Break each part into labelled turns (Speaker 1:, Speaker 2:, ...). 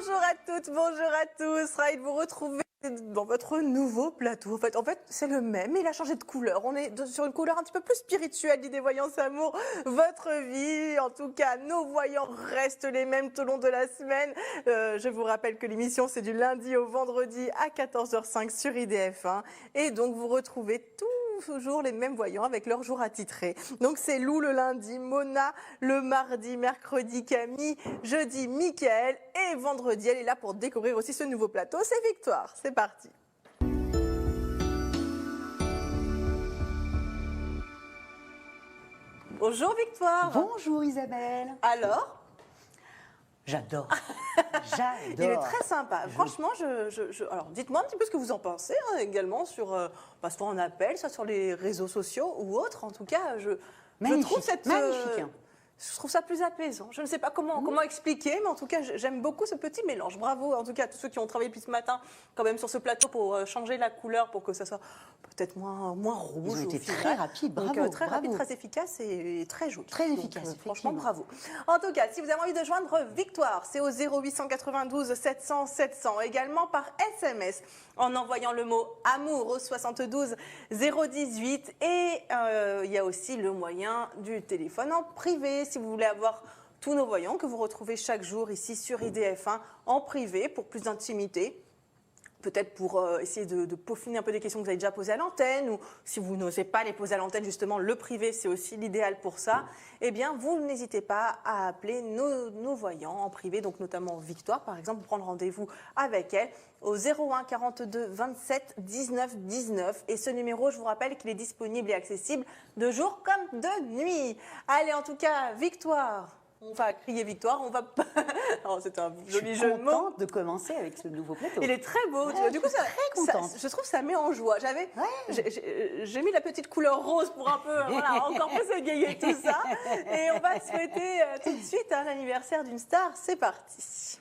Speaker 1: Bonjour à toutes, bonjour à tous. Ravi de vous retrouver dans votre nouveau plateau. En fait c'est le même, mais il a changé de couleur. On est sur une couleur un petit peu plus spirituelle, l'idée Voyance Amour, votre vie. En tout cas, nos voyants restent les mêmes tout au long de la semaine. Je vous rappelle que l'émission, c'est du lundi au vendredi à 14h05 sur IDF1. Et donc, vous retrouvez toujours les mêmes voyants avec leur jour attitré. Donc c'est Lou le lundi, Mona le mardi, mercredi Camille, jeudi Mickaël et vendredi elle est là pour découvrir aussi ce nouveau plateau, c'est Victoire. C'est parti. Bonjour Victoire.
Speaker 2: Bonjour Isabelle.
Speaker 1: Alors?
Speaker 2: J'adore. J'adore.
Speaker 1: Il est très sympa. Franchement, alors dites-moi un petit peu ce que vous en pensez également sur, soit en appel, soit sur les réseaux sociaux ou autres. En tout cas, je trouve
Speaker 2: magnifique.
Speaker 1: Je trouve ça plus apaisant. Je ne sais pas comment expliquer, mais en tout cas, j'aime beaucoup ce petit mélange. Bravo, en tout cas, à tous ceux qui ont travaillé depuis ce matin, quand même, sur ce plateau pour changer la couleur, pour que ça soit peut-être moins rouge.
Speaker 2: Ils ont été très rapides, bravo.
Speaker 1: Donc, très rapide, très efficace et très joli.
Speaker 2: Très efficace,
Speaker 1: franchement, bravo. En tout cas, si vous avez envie de joindre Victoire, c'est au 0892 700 700. Également par SMS, en envoyant le mot amour au 72 018. Et il y a aussi le moyen du téléphone en privé, si vous voulez avoir tous nos voyants que vous retrouvez chaque jour ici sur IDF1 en privé pour plus d'intimité. Peut-être pour essayer de peaufiner un peu des questions que vous avez déjà posées à l'antenne, ou si vous n'osez pas les poser à l'antenne, justement, le privé, c'est aussi l'idéal pour ça. Eh bien, vous n'hésitez pas à appeler nos voyants en privé, donc notamment Victoire, par exemple, pour prendre rendez-vous avec elle au 01 42 27 19 19. Et ce numéro, je vous rappelle qu'il est disponible et accessible de jour comme de nuit. Allez, en tout cas, Victoire. On va crier Victoire, on va... Oh, c'est un joli jeu de mots.
Speaker 2: Je suis contente de commencer avec ce nouveau plateau.
Speaker 1: Il est très beau.
Speaker 2: Ouais,
Speaker 1: du coup, je trouve que ça met en joie. J'ai mis la petite couleur rose pour un peu, encore plus égayer tout ça. Et on va souhaiter tout de suite un anniversaire d'une star. C'est parti.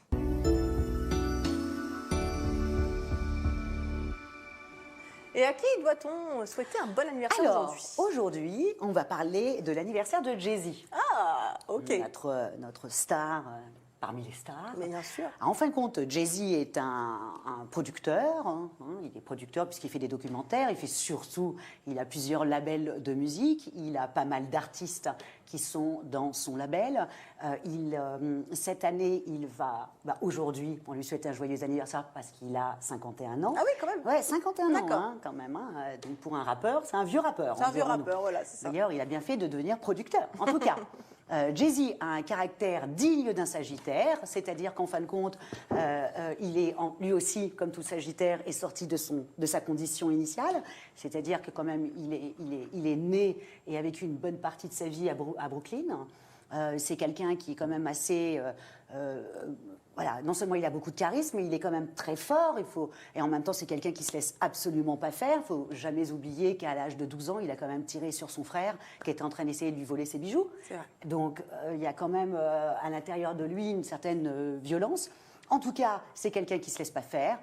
Speaker 1: Et à qui doit-on souhaiter un bon anniversaire aujourd'hui?
Speaker 2: Aujourd'hui, on va parler de l'anniversaire de Jay-Z.
Speaker 1: Ah, ok.
Speaker 2: Notre star parmi les stars.
Speaker 1: Mais bien sûr.
Speaker 2: En fin de compte, Jay-Z est un producteur. Il est producteur puisqu'il fait des documentaires. Il a plusieurs labels de musique. Il a pas mal d'artistes qui sont dans son label. Cette année, aujourd'hui, on lui souhaite un joyeux anniversaire parce qu'il a 51 ans.
Speaker 1: Ah oui, quand même.
Speaker 2: Ouais, 51 ans, quand même. Donc pour un rappeur, c'est un vieux rappeur.
Speaker 1: C'est un vieux rappeur, voilà, c'est ça.
Speaker 2: D'ailleurs, il a bien fait de devenir producteur. En tout cas, Jay-Z a un caractère digne d'un Sagittaire, c'est-à-dire qu'en fin de compte, il est lui aussi, comme tout Sagittaire, est sorti de sa condition initiale, c'est-à-dire que quand même, il est né et a vécu une bonne partie de sa vie à Brooklyn. C'est quelqu'un qui est quand même assez... non seulement il a beaucoup de charisme, mais il est quand même très fort. Et en même temps, c'est quelqu'un qui se laisse absolument pas faire. Il ne faut jamais oublier qu'à l'âge de 12 ans, il a quand même tiré sur son frère qui était en train d'essayer de lui voler ses bijoux. Donc, il y a quand même à l'intérieur de lui une certaine violence. En tout cas, c'est quelqu'un qui ne se laisse pas faire.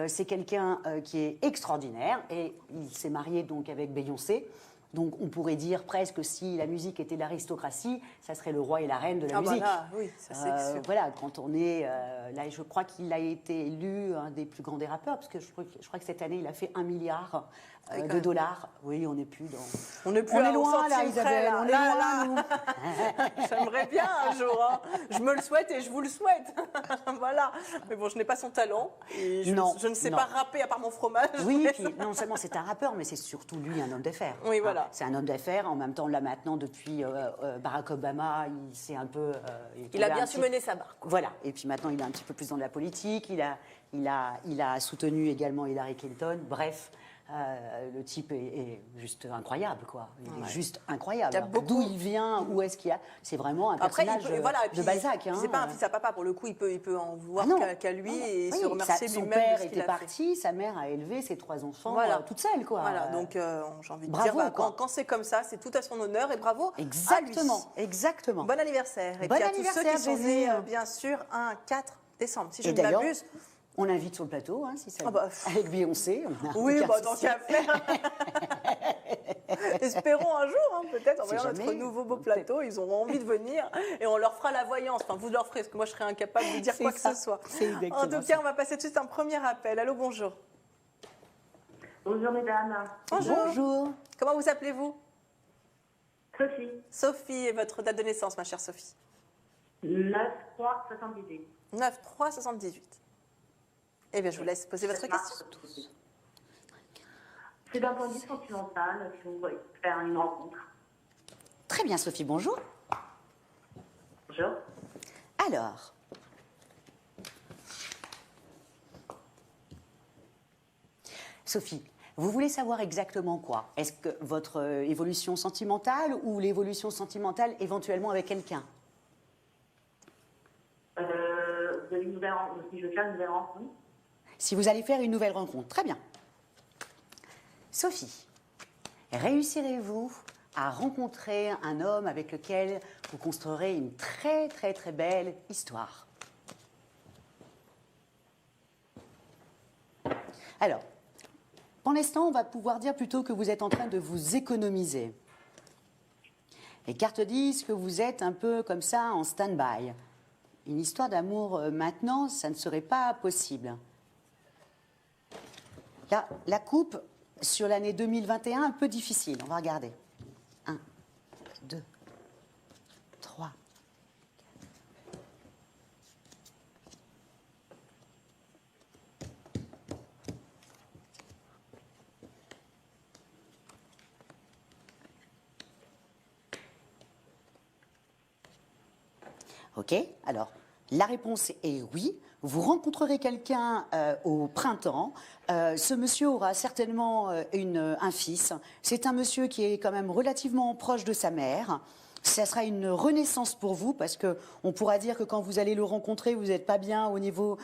Speaker 2: C'est quelqu'un qui est extraordinaire. Et il s'est marié donc avec Beyoncé. Donc on pourrait dire presque si la musique était l'aristocratie, ça serait le roi et la reine de la musique.
Speaker 1: Oui, ça c'est sûr.
Speaker 2: Voilà, quand on est là, je crois qu'il a été élu un des plus grands des rappeurs, parce que je crois que cette année il a fait 1 milliard de dollars. Oui, on n'est plus dans.
Speaker 1: On est loin là, Isabelle.
Speaker 2: On est loin, nous.
Speaker 1: J'aimerais bien un jour. Je me le souhaite et je vous le souhaite. Voilà. Mais bon, je n'ai pas son talent. Et je ne sais pas rapper à part mon fromage.
Speaker 2: Oui, puis non seulement c'est un rappeur, mais c'est surtout lui un homme d'affaires.
Speaker 1: Oui, voilà.
Speaker 2: C'est un homme d'affaires. En même temps, là maintenant, depuis Barack Obama, il s'est un peu.
Speaker 1: Il a bien su mener sa barque.
Speaker 2: Voilà. Et puis maintenant, il est un petit peu plus dans la politique. Il a soutenu également Hillary Clinton. Bref. Le type est juste incroyable, quoi. Il est juste incroyable. D'où il vient, où est-ce qu'il y a. C'est vraiment un personnage de Balzac.
Speaker 1: C'est pas un fils à papa, pour le coup, il peut en vouloir qu'à lui et se remercier lui-même.
Speaker 2: Son père était parti, sa mère a élevé ses 3 enfants toute seule, quoi.
Speaker 1: Voilà, donc j'ai envie de dire, quand c'est comme ça, c'est tout à son honneur et bravo à lui.
Speaker 2: Exactement.
Speaker 1: Bon anniversaire. Et
Speaker 2: bon
Speaker 1: puis à
Speaker 2: anniversaire,
Speaker 1: tous ceux qui sont nés, bien sûr, un 4 décembre, si je ne m'abuse.
Speaker 2: On l'invite sur le plateau, si ça avec Beyoncé.
Speaker 1: Oui, tant qu'à faire. Espérons un jour, hein, peut-être, en
Speaker 2: C'est
Speaker 1: voyant notre
Speaker 2: jamais-
Speaker 1: nouveau beau plateau, ils auront envie de venir et on leur fera la voyance. Enfin, vous leur ferez, parce que moi, je serais incapable de dire
Speaker 2: C'est
Speaker 1: quoi que
Speaker 2: ça.
Speaker 1: ce soit.
Speaker 2: C'est exactement
Speaker 1: En tout
Speaker 2: ça.
Speaker 1: cas, on va passer tout de suite un premier appel. Allô, bonjour.
Speaker 3: Bonjour mesdames.
Speaker 1: Bonjour.
Speaker 2: Bonjour.
Speaker 1: Comment vous appelez-vous?
Speaker 3: Sophie,
Speaker 1: Sophie, et votre date de naissance, ma chère Sophie?
Speaker 3: 9-3-78.
Speaker 1: 9-3-78. Eh bien, je vous laisse poser votre question.
Speaker 3: C'est d'un point de vue sentimental, si vous voulez faire une rencontre.
Speaker 2: Très bien, Sophie, bonjour.
Speaker 3: Bonjour.
Speaker 2: Alors, Sophie, vous voulez savoir exactement quoi? Est-ce que votre évolution sentimentale ou l'évolution sentimentale éventuellement avec quelqu'un?
Speaker 3: Vous avez une nouvelle rencontre, si je veux faire une nouvelle rencontre.
Speaker 2: Si vous allez faire une nouvelle rencontre, très bien. Sophie, réussirez-vous à rencontrer un homme avec lequel vous construirez une très très très belle histoire? Alors, pour l'instant, on va pouvoir dire plutôt que vous êtes en train de vous économiser. Les cartes disent que vous êtes un peu comme ça en stand-by. Une histoire d'amour maintenant, ça ne serait pas possible. La coupe sur l'année 2021, un peu difficile. On va regarder. 1, 2, 3. Ok, alors la réponse est oui. Vous rencontrerez quelqu'un au printemps. Ce monsieur aura certainement un fils. C'est un monsieur qui est quand même relativement proche de sa mère. Ça sera une renaissance pour vous parce que on pourra dire que quand vous allez le rencontrer, vous n'êtes pas bien au niveau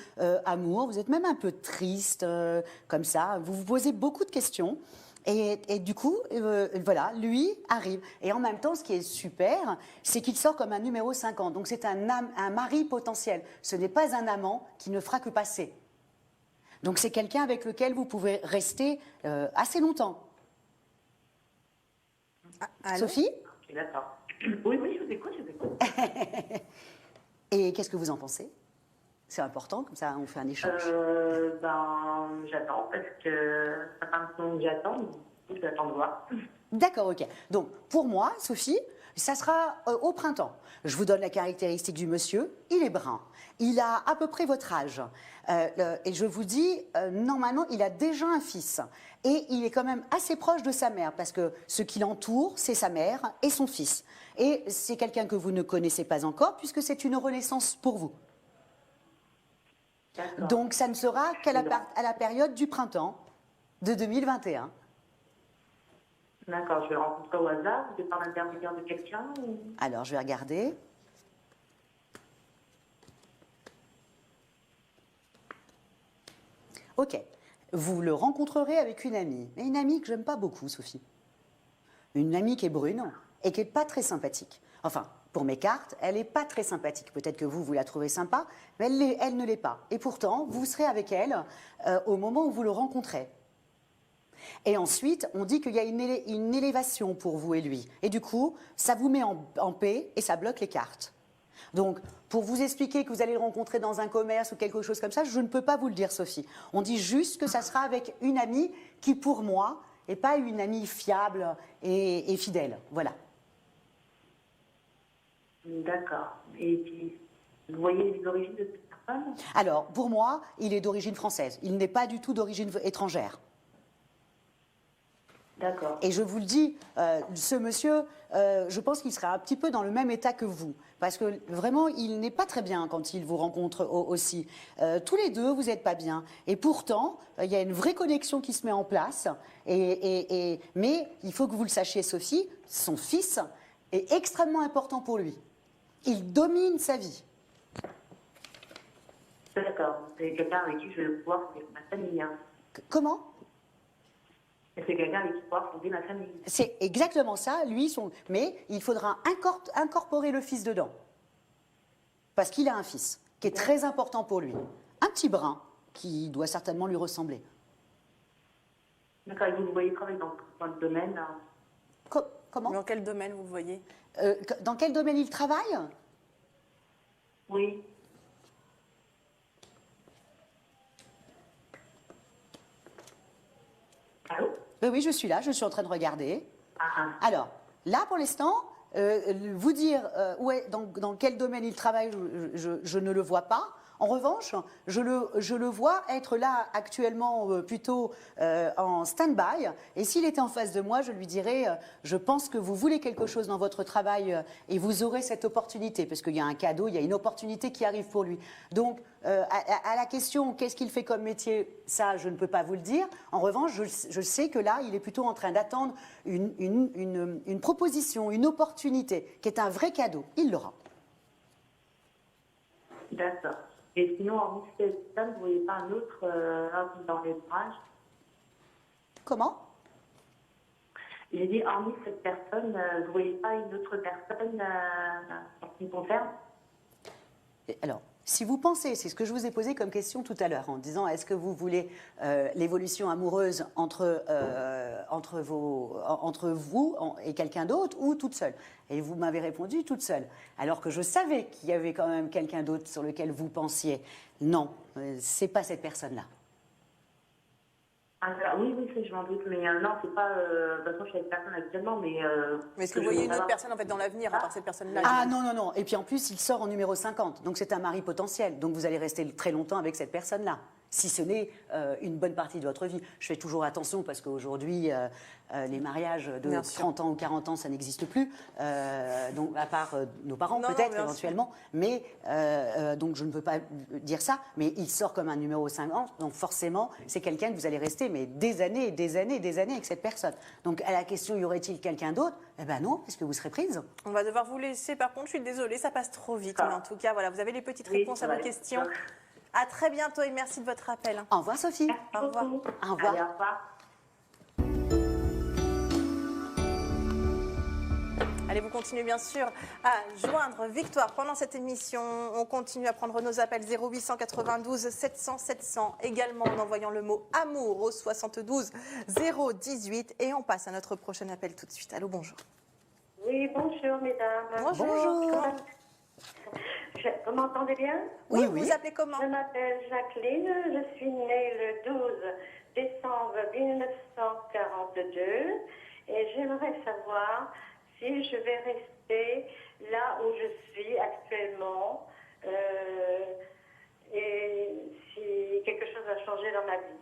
Speaker 2: amour. Vous êtes même un peu triste comme ça. Vous vous posez beaucoup de questions. Et du coup, voilà, lui arrive. Et en même temps, ce qui est super, c'est qu'il sort comme un numéro 50. Donc c'est un mari potentiel. Ce n'est pas un amant qui ne fera que passer. Donc c'est quelqu'un avec lequel vous pouvez rester assez longtemps.
Speaker 1: Allô?
Speaker 2: Sophie?
Speaker 3: Ok, d'accord. Oui, oui, je vous écoute, je vous écoute.
Speaker 2: Et qu'est-ce que vous en pensez? C'est important, comme ça on fait un échange.
Speaker 3: J'attends parce que ça fait un petit moment que j'attends, donc j'attends de voir.
Speaker 2: D'accord, ok. Donc, pour moi, Sophie, ça sera au printemps. Je vous donne la caractéristique du monsieur. Il est brun. Il a à peu près votre âge. Et je vous dis, normalement, il a déjà un fils. Et il est quand même assez proche de sa mère, parce que ce qui l'entoure, c'est sa mère et son fils. Et c'est quelqu'un que vous ne connaissez pas encore, puisque c'est une renaissance pour vous.
Speaker 3: D'accord.
Speaker 2: Donc, ça ne sera qu'à à la période du printemps de 2021.
Speaker 3: D'accord, je vais le rencontrer au hasard, ou par l'intermédiaire de quelqu'un ou...
Speaker 2: Alors, je vais regarder. Ok. Vous le rencontrerez avec une amie. Mais une amie que j'aime pas beaucoup, Sophie. Une amie qui est brune et qui n'est pas très sympathique. Enfin, pour mes cartes, elle n'est pas très sympathique. Peut-être que vous la trouvez sympa, mais elle ne l'est pas. Et pourtant, vous serez avec elle au moment où vous le rencontrez. Et ensuite, on dit qu'il y a une élévation pour vous et lui. Et du coup, ça vous met en paix et ça bloque les cartes. Donc, pour vous expliquer que vous allez le rencontrer dans un commerce ou quelque chose comme ça, je ne peux pas vous le dire, Sophie. On dit juste que ça sera avec une amie qui, pour moi, n'est pas une amie fiable et fidèle. Voilà.
Speaker 3: D'accord. Et puis, vous voyez les origines de cette personne?
Speaker 2: Alors, pour moi, il est d'origine française. Il n'est pas du tout d'origine étrangère.
Speaker 3: D'accord.
Speaker 2: Et je vous le dis, ce monsieur, je pense qu'il sera un petit peu dans le même état que vous. Parce que vraiment, il n'est pas très bien quand il vous rencontre aussi. Tous les deux, vous n'êtes pas bien. Et pourtant, il y a une vraie connexion qui se met en place. Mais il faut que vous le sachiez, Sophie, son fils est extrêmement important pour lui. Il domine sa vie.
Speaker 3: D'accord. C'est quelqu'un avec qui je vais pouvoir fonder ma famille. Hein.
Speaker 2: Comment ?
Speaker 3: Et c'est quelqu'un avec qui je vais pouvoir fonder ma famille.
Speaker 2: C'est exactement ça, mais il faudra incorporer le fils dedans. Parce qu'il a un fils qui est très important pour lui. Un petit brin qui doit certainement lui ressembler.
Speaker 3: D'accord. Et vous le voyez travailler dans le domaine hein?
Speaker 2: Comment
Speaker 1: Dans quel domaine vous le voyez?
Speaker 2: Dans quel domaine il travaille?
Speaker 3: Oui. Allô?
Speaker 2: Oui, oui, je suis là, je suis en train de regarder.
Speaker 3: Ah,
Speaker 2: Alors, là, pour l'instant, vous dire dans quel domaine il travaille, je ne le vois pas. En revanche, je le vois être là actuellement plutôt en stand-by. Et s'il était en face de moi, je lui dirais, je pense que vous voulez quelque chose dans votre travail et vous aurez cette opportunité, parce qu'il y a un cadeau, il y a une opportunité qui arrive pour lui. Donc, à la question, qu'est-ce qu'il fait comme métier, ça, je ne peux pas vous le dire. En revanche, je sais que là, il est plutôt en train d'attendre une proposition, une opportunité, qui est un vrai cadeau. Il l'aura.
Speaker 3: d'accord. Et sinon, en cette personne, vous ne voyez pas un autre dans les bras?
Speaker 2: Comment?
Speaker 3: J'ai dit, hormis cette personne, vous ne voyez pas une autre personne en ce qui me concerne?
Speaker 2: Alors, si vous pensez, c'est ce que je vous ai posé comme question tout à l'heure, en disant est-ce que vous voulez l'évolution amoureuse entre vous et quelqu'un d'autre ou toute seule? Et vous m'avez répondu toute seule. Alors que je savais qu'il y avait quand même quelqu'un d'autre sur lequel vous pensiez. Non, c'est pas cette personne-là.
Speaker 3: Ah, oui, oui, je m'en doute, mais non, c'est pas. De toute façon, je suis avec personne actuellement, mais.
Speaker 1: Mais est-ce que vous voyez une autre personne en fait dans l'avenir, à part cette personne-là?
Speaker 2: Ah non, non, non. Et puis en plus, il sort en numéro 50. Donc c'est un mari potentiel. Donc vous allez rester très longtemps avec cette personne-là. Si ce n'est une bonne partie de votre vie. Je fais toujours attention parce qu'aujourd'hui, les mariages de
Speaker 1: Bien sûr.
Speaker 2: 30 ans ou 40 ans, ça n'existe plus. Donc, à part nos parents,
Speaker 1: Non,
Speaker 2: peut-être,
Speaker 1: bien sûr.
Speaker 2: éventuellement. Mais, donc je ne peux pas dire ça. Mais il sort comme un numéro 50. Donc forcément, c'est quelqu'un que vous allez rester mais des années, des années, des années avec cette personne. Donc à la question, y aurait-il quelqu'un d'autre? Eh bien non, puisque vous serez prise.
Speaker 1: On va devoir vous laisser. Par contre, je suis désolée, ça passe trop vite.
Speaker 3: Ah.
Speaker 1: Mais en tout cas, voilà, vous avez les petites
Speaker 3: Oui,
Speaker 1: réponses à vos
Speaker 3: ouais.
Speaker 1: questions. À très bientôt et merci de votre appel.
Speaker 2: Au revoir, Sophie.
Speaker 3: Merci
Speaker 1: Au revoir.
Speaker 3: beaucoup.
Speaker 2: Au revoir.
Speaker 3: Allez, au revoir.
Speaker 1: Allez, vous continuez bien sûr à joindre Victoire pendant cette émission. On continue à prendre nos appels 0892 700 700, également en envoyant le mot amour au 72 018. Et on passe à notre prochain appel tout de suite. Allô, bonjour.
Speaker 3: Oui, bonjour, mesdames.
Speaker 2: Bonjour.
Speaker 3: Vous m'entendez bien?
Speaker 1: Oui,
Speaker 2: Oui.
Speaker 1: vous appelez comment?
Speaker 3: Je m'appelle Jacqueline. Je suis née le 12 décembre 1942 et j'aimerais savoir si je vais rester là où je suis actuellement et si quelque chose a changé dans ma vie.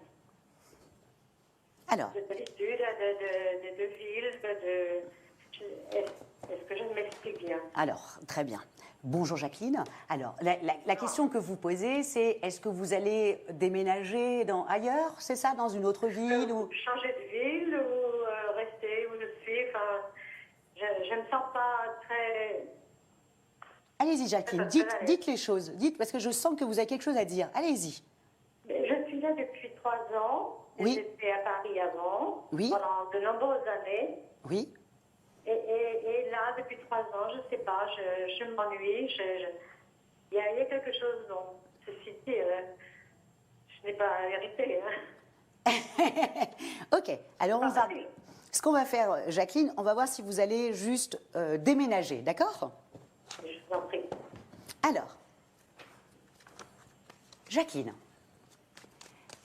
Speaker 2: Alors,
Speaker 3: De solitude, de ville, est-ce que je m'explique bien?
Speaker 2: alors, très bien. Bonjour Jacqueline. Alors, la question que vous posez, c'est est-ce que vous allez déménager ailleurs, c'est ça, dans une autre ville ou...
Speaker 3: Changer de ville ou rester où je suis. Enfin, je ne me sens pas très...
Speaker 2: Allez-y Jacqueline,
Speaker 3: Ça va aller.
Speaker 2: dites les choses. Dites, parce que je sens que vous avez quelque chose à dire. Allez-y.
Speaker 3: Je suis là depuis 3 ans.
Speaker 2: Oui.
Speaker 3: J'étais à Paris avant,
Speaker 2: Oui.
Speaker 3: pendant de nombreuses années.
Speaker 2: Oui.
Speaker 3: Et là, depuis 3 ans, je ne sais pas, je m'ennuie. Il y a quelque chose, non. Ceci dit, je n'ai pas la vérité.
Speaker 2: Ok, alors ce qu'on va faire, Jacqueline, on va voir si vous allez juste déménager, d'accord?
Speaker 3: Je vous en prie.
Speaker 2: Alors, Jacqueline,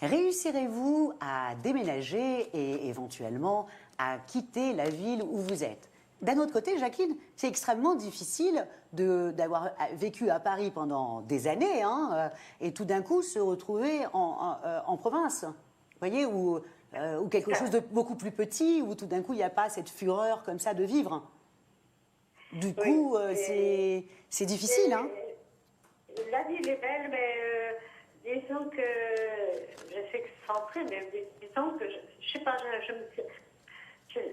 Speaker 2: réussirez-vous à déménager et éventuellement à quitter la ville où vous êtes? D'un autre côté, Jacqueline, c'est extrêmement difficile d'avoir vécu à Paris pendant des années et tout d'un coup se retrouver en province. Vous voyez, ou quelque chose de beaucoup plus petit, où tout d'un coup il n'y a pas cette fureur comme ça de vivre. Du coup, c'est difficile. Hein.
Speaker 3: La ville est belle, mais disons que je sais que c'est centré, mais disons que je sais pas,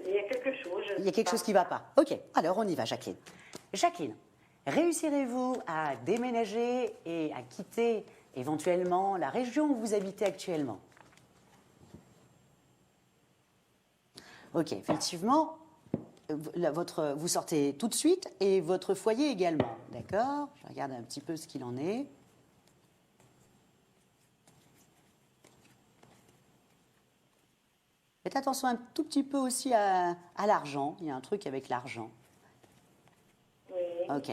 Speaker 3: il y a quelque chose.
Speaker 2: Il y a quelque chose qui ne va pas. Ok, alors on y va, Jacqueline. Jacqueline, réussirez-vous à déménager et à quitter éventuellement la région où vous habitez actuellement? Ok, effectivement, vous sortez tout de suite et votre foyer également. D'accord? Je regarde un petit peu ce qu'il en est. Faites attention un tout petit peu aussi à l'argent. Il y a un truc avec l'argent.
Speaker 3: Oui.
Speaker 2: Ok.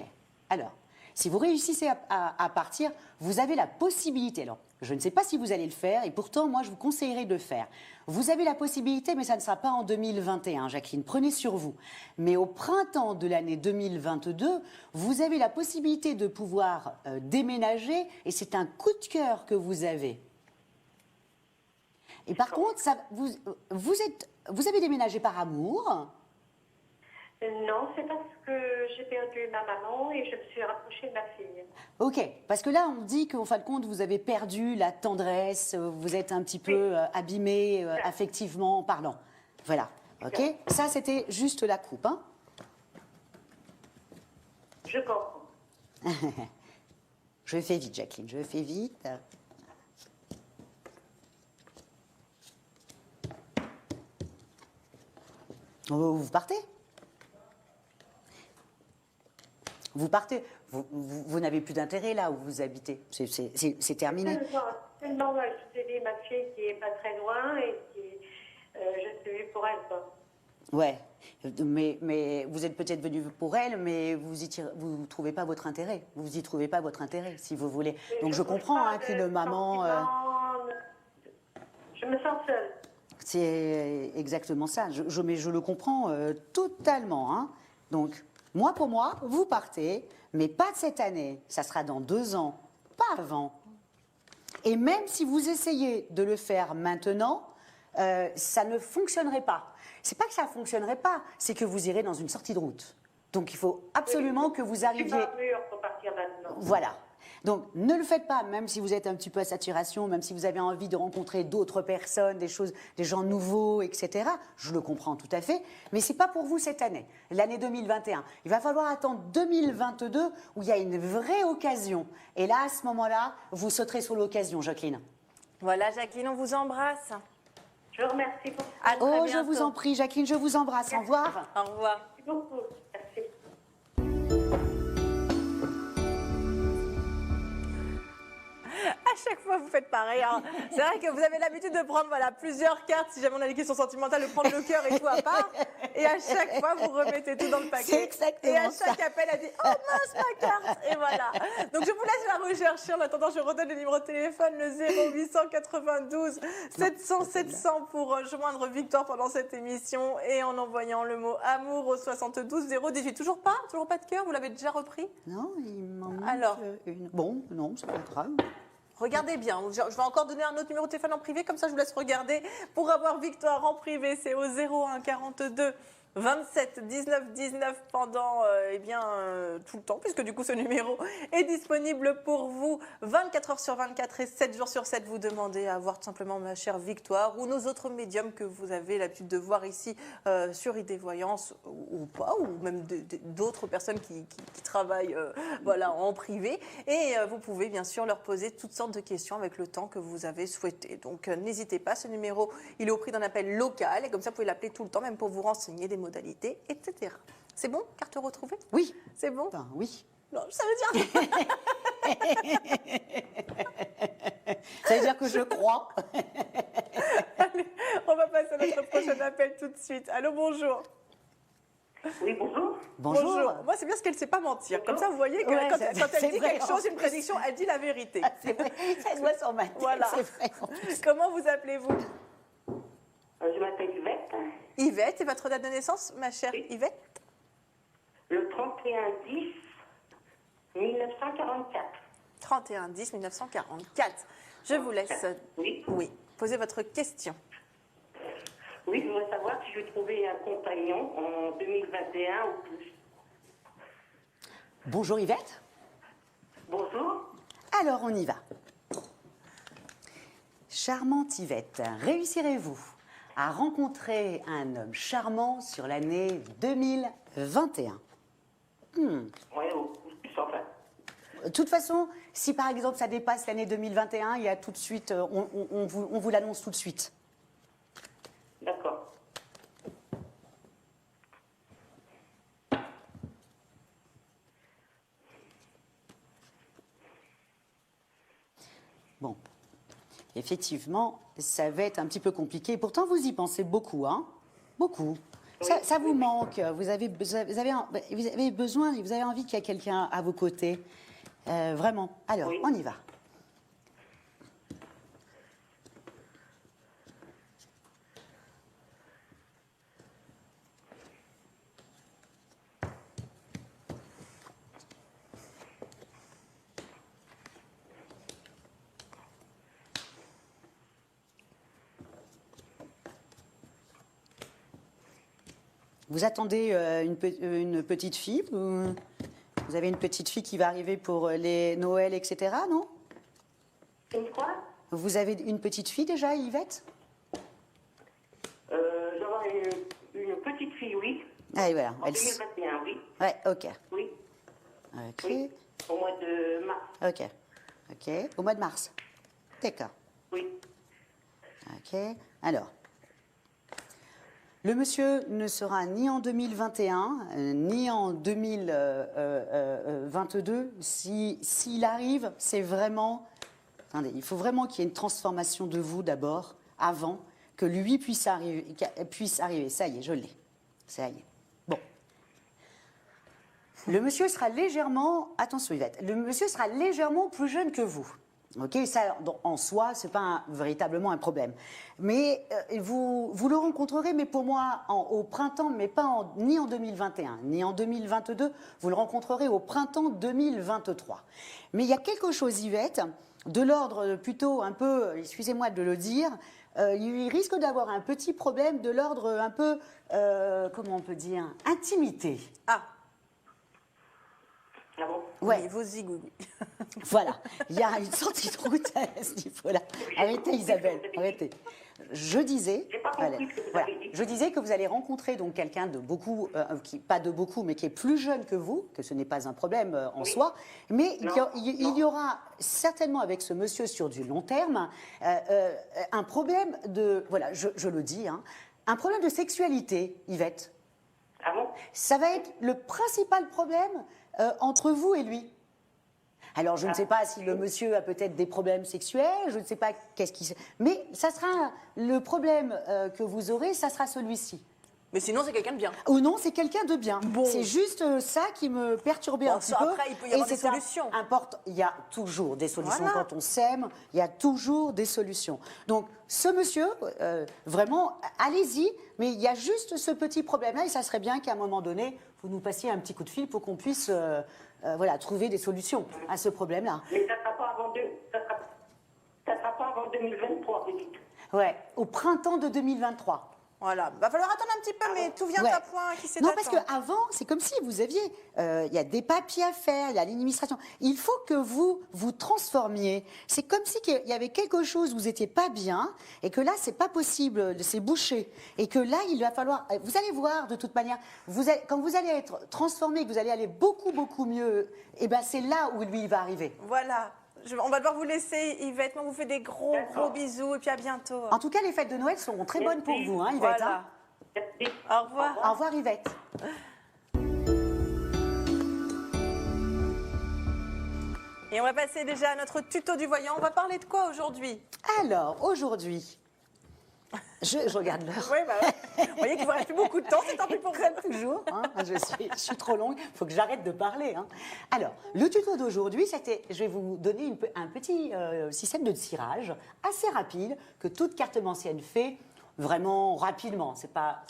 Speaker 2: Alors, si vous réussissez à partir, vous avez la possibilité. Alors, je ne sais pas si vous allez le faire, et pourtant, moi, je vous conseillerais de le faire. Vous avez la possibilité, mais ça ne sera pas en 2021, Jacqueline. Prenez sur vous. Mais au printemps de l'année 2022, vous avez la possibilité de pouvoir déménager, et c'est un coup de cœur que vous avez. Et par contre, vous avez déménagé par amour.
Speaker 3: Non, c'est parce que j'ai perdu ma maman et je me suis rapprochée de ma fille.
Speaker 2: Ok, parce que là, on dit qu'en fin de compte, vous avez perdu la tendresse, vous êtes un petit peu abîmé affectivement parlant. Voilà, ok. Ça, c'était juste la coupe, hein.
Speaker 3: Je comprends.
Speaker 2: Je fais vite, Jacqueline, je fais vite. Vous partez? Vous partez? Vous n'avez plus d'intérêt là où vous habitez. C'est terminé.
Speaker 3: Tellement, je te dis, ma fille qui est pas très loin et qui, je suis venue pour elle, quoi.
Speaker 2: Ouais, mais vous êtes peut-être venu pour elle, mais vous trouvez pas votre intérêt. Vous y trouvez pas votre intérêt, si vous voulez. Donc je comprends hein, qu'une maman.
Speaker 3: Je me sens seule.
Speaker 2: C'est exactement ça. Mais je le comprends totalement. Hein. Donc moi pour moi, vous partez, mais pas cette année. Ça sera dans 2 ans, pas avant. Et même si vous essayez de le faire maintenant, ça ne fonctionnerait pas. C'est pas que ça ne fonctionnerait pas, c'est que vous irez dans une sortie de route. Donc il faut absolument que vous arriviez.
Speaker 3: Je suis pas mûre pour partir maintenant.
Speaker 2: Voilà. Donc ne le faites pas, même si vous êtes un petit peu à saturation, même si vous avez envie de rencontrer d'autres personnes, des gens nouveaux, etc. Je le comprends tout à fait, mais c'est pas pour vous cette année, l'année 2021. Il va falloir attendre 2022 où il y a une vraie occasion. Et là, à ce moment-là, vous sauterez sur l'occasion, Jacqueline.
Speaker 1: Voilà, Jacqueline, on vous embrasse.
Speaker 3: Je vous remercie beaucoup.
Speaker 1: À très
Speaker 2: Oh, je
Speaker 1: bientôt.
Speaker 2: vous en prie, Jacqueline, je vous embrasse. Au revoir.
Speaker 1: Au revoir.
Speaker 3: Merci beaucoup. Merci.
Speaker 1: À chaque fois, vous faites pareil. Hein. C'est vrai que vous avez l'habitude de prendre plusieurs cartes, si jamais on a des questions sentimentales, de prendre le cœur et tout à part. Et à chaque fois, vous remettez tout dans le paquet.
Speaker 2: C'est exactement
Speaker 1: Et à chaque
Speaker 2: ça.
Speaker 1: appel, elle dit « Oh mince, ma carte !» Et voilà. Donc, je vous laisse la rechercher. En attendant, je redonne le numéro de téléphone, le 0892 700 700 pour joindre Victoire pendant cette émission et en envoyant le mot « amour » au 72 018. Toujours pas de cœur? Vous l'avez déjà repris?
Speaker 2: Non, il m'en manque
Speaker 1: Alors
Speaker 2: une. Bon, non, c'est pas grave.
Speaker 1: Regardez bien, je vais encore donner un autre numéro de téléphone en privé, comme ça je vous laisse regarder. Pour avoir Victoire en privé, c'est au 01 42 27 19 19 pendant tout le temps, puisque du coup ce numéro est disponible pour vous 24 heures sur 24 et 7 jours sur 7. Vous demandez à voir tout simplement ma chère Victoire ou nos autres médiums que vous avez l'habitude de voir ici sur ID Voyance ou pas, ou même d'autres personnes qui travaillent en privé. Et vous pouvez bien sûr leur poser toutes sortes de questions avec le temps que vous avez souhaité. Donc n'hésitez pas, ce numéro il est au prix d'un appel local et comme ça vous pouvez l'appeler tout le temps, même pour vous renseigner des modalités, etc. C'est bon? Carte retrouvée?
Speaker 2: Oui.
Speaker 1: C'est bon?
Speaker 2: Enfin, oui.
Speaker 1: Non, ça veut dire...
Speaker 2: Ça veut dire que je crois.
Speaker 1: Allez, on va passer à notre prochain appel tout de suite. Allô, bonjour.
Speaker 3: Oui, bonjour.
Speaker 2: Bonjour.
Speaker 1: Moi, c'est bien ce qu'elle ne sait pas mentir. Comme ça, vous voyez que
Speaker 2: Ouais,
Speaker 1: quand
Speaker 2: c'est
Speaker 1: elle dit
Speaker 2: vrai,
Speaker 1: quelque
Speaker 2: en
Speaker 1: chose, une
Speaker 2: plus.
Speaker 1: prédiction, elle dit la vérité.
Speaker 2: C'est vrai, ça se voit sur ma tête.
Speaker 1: Voilà.
Speaker 2: C'est vrai. En plus.
Speaker 1: Comment vous appelez-vous?
Speaker 3: Je m'appelle Yvette.
Speaker 1: Yvette, et votre date de naissance, ma chère
Speaker 3: Oui.
Speaker 1: Yvette?
Speaker 3: Le 31-10 1944.
Speaker 1: 31-10 1944. Je vous laisse.
Speaker 3: Oui.
Speaker 1: Oui. Posez votre question.
Speaker 3: Oui, je voudrais savoir si je trouvais un compagnon en 2021 ou plus.
Speaker 2: Bonjour Yvette.
Speaker 3: Bonjour.
Speaker 2: Alors on y va. Charmante Yvette, réussirez-vous à rencontrer un homme charmant sur l'année 2021?
Speaker 3: Oui, ou plus, enfin.
Speaker 2: De toute façon, si par exemple ça dépasse l'année 2021, il y a tout de suite, on vous l'annonce tout de suite.
Speaker 3: D'accord.
Speaker 2: Bon. effectivement, ça va être un petit peu compliqué. Pourtant, vous y pensez beaucoup, hein? Beaucoup. Ça vous manque. Vous avez besoin, vous avez envie qu'il y ait quelqu'un à vos côtés. Vraiment. Alors, on y va. Vous attendez une petite fille vous avez une petite fille qui va arriver pour les Noëls, etc., non?
Speaker 3: Une quoi?
Speaker 2: Vous avez une petite fille déjà, Yvette?
Speaker 3: J'aurai une petite fille, oui.
Speaker 2: Ah, et voilà.
Speaker 3: En 2021, oui.
Speaker 2: Ouais, ok.
Speaker 3: Oui.
Speaker 2: Ok.
Speaker 3: Oui. Au mois de mars.
Speaker 2: Ok. Ok. Au mois de mars. D'accord.
Speaker 3: Oui.
Speaker 2: Ok. Alors. Le monsieur ne sera ni en 2021, ni en 2022. S'il arrive, c'est vraiment... Attendez, il faut vraiment qu'il y ait une transformation de vous d'abord, avant que lui puisse arriver. Ça y est, je l'ai. Ça y est. Bon. Le monsieur sera légèrement... Attention Yvette. Le monsieur sera légèrement plus jeune que vous. Ok, ça, en soi, ce n'est pas véritablement un problème. Mais vous le rencontrerez, mais pour moi, au printemps, mais pas ni en 2021, ni en 2022. Vous le rencontrerez au printemps 2023. Mais il y a quelque chose, Yvette, de l'ordre plutôt un peu, excusez-moi de le dire, il risque d'avoir un petit problème de l'ordre un peu, comment on peut dire, intimité.
Speaker 1: Ah,
Speaker 3: Ah bon?
Speaker 2: Ouais.
Speaker 1: oui, vos zigouilles.
Speaker 2: Voilà, il y a une sortie de route à ce niveau-là. Arrêtez Isabelle, arrêtez. Je disais,
Speaker 3: J'ai pas compris ce que vous
Speaker 2: voilà,
Speaker 3: avez dit.
Speaker 2: je disais que vous allez rencontrer donc quelqu'un de beaucoup, pas de beaucoup, mais qui est plus jeune que vous, que ce n'est pas un problème en soi, mais il y aura certainement avec ce monsieur sur du long terme un problème de, voilà, je le dis, hein, un problème de sexualité, Yvette.
Speaker 3: Ah bon?
Speaker 2: Ça va être le principal problème entre vous et lui. Alors, je ne sais pas si le monsieur a peut-être des problèmes sexuels, je ne sais pas qu'est-ce qui... Mais ça sera le problème que vous aurez, ça sera celui-ci.
Speaker 1: Mais sinon, c'est quelqu'un de bien.
Speaker 2: Ou non, c'est quelqu'un de bien.
Speaker 1: Bon.
Speaker 2: C'est juste ça qui me perturbait
Speaker 1: Bon,
Speaker 2: un petit
Speaker 1: ça,
Speaker 2: peu.
Speaker 1: après, il peut y avoir des
Speaker 2: c'est
Speaker 1: solutions.
Speaker 2: Il y a toujours des solutions.
Speaker 1: Voilà.
Speaker 2: Quand on s'aime, il y a toujours des solutions. Donc, ce monsieur, vraiment, allez-y, mais il y a juste ce petit problème-là, et ça serait bien qu'à un moment donné, vous nous passiez un petit coup de fil pour qu'on puisse voilà, trouver des solutions à ce problème-là.
Speaker 3: Mais ça ne sera pas avant ça sera pas avant 2023, vous dites.
Speaker 2: Ouais, au printemps de 2023.
Speaker 1: Voilà. Va falloir attendre un petit peu, mais tout vient
Speaker 2: Ouais.
Speaker 1: à point qui s'est
Speaker 2: Non, parce qu'avant, c'est comme si vous aviez... Il y a des papiers à faire, il y a l'administration. Il faut que vous vous transformiez. C'est comme si il y avait quelque chose où vous n'étiez pas bien et que là, c'est pas possible, c'est bouché. Et que là, il va falloir... Vous allez voir, de toute manière, quand vous allez être transformé, que vous allez aller beaucoup, beaucoup mieux, et ben c'est là où lui, il va arriver.
Speaker 1: Voilà. On va devoir vous laisser, Yvette. On vous fait des gros bisous et puis à bientôt.
Speaker 2: En tout cas, les fêtes de Noël seront très bonnes pour vous, hein, Yvette.
Speaker 1: Voilà.
Speaker 3: Merci.
Speaker 1: Au revoir.
Speaker 2: Au revoir, Yvette.
Speaker 1: Et on va passer déjà à notre tuto du voyant. On va parler de quoi aujourd'hui?
Speaker 2: Alors, aujourd'hui, je regarde l'heure.
Speaker 1: Oui, bah ouais. Vous voyez qu'il vous reste plus beaucoup de temps, c'est tant pis pour vous.
Speaker 2: Toujours, hein, je suis trop longue, il faut que j'arrête de parler. Hein. Alors, le tuto d'aujourd'hui, je vais vous donner un petit système de tirage assez rapide que toute cartomancienne fait vraiment rapidement. C'est pas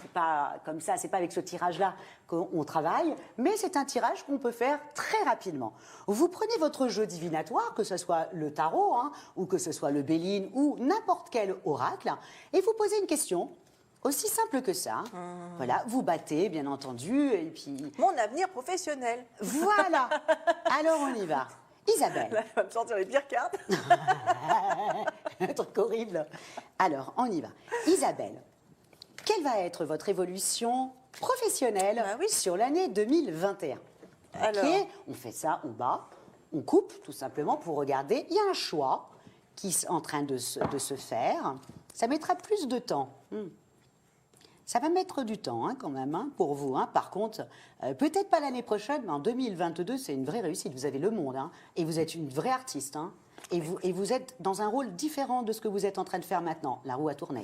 Speaker 2: comme ça, c'est pas avec ce tirage-là qu'on travaille, mais c'est un tirage qu'on peut faire très rapidement. Vous prenez votre jeu divinatoire, que ce soit le tarot, hein, ou que ce soit le Béline, ou n'importe quel oracle, et vous posez une question. Aussi simple que ça. Voilà, vous battez, bien entendu, et puis...
Speaker 1: Mon avenir professionnel.
Speaker 2: Voilà. Alors, on y va. Isabelle.
Speaker 1: Là, elle va me sortir les pires cartes.
Speaker 2: Un truc horrible. Alors, on y va. Isabelle, quelle va être votre évolution professionnelle
Speaker 1: Bah oui.
Speaker 2: sur l'année 2021?
Speaker 1: Alors.
Speaker 2: Ok, on fait ça, on bat, on coupe, tout simplement, pour regarder. Il y a un choix qui est en train de se faire. Ça mettra plus de temps. Ça va mettre du temps hein, quand même hein, pour vous. Hein. Par contre, peut-être pas l'année prochaine, mais en 2022, c'est une vraie réussite. Vous avez le monde hein, et vous êtes une vraie artiste. Hein. Et vous êtes dans un rôle différent de ce que vous êtes en train de faire maintenant. La roue a tourné.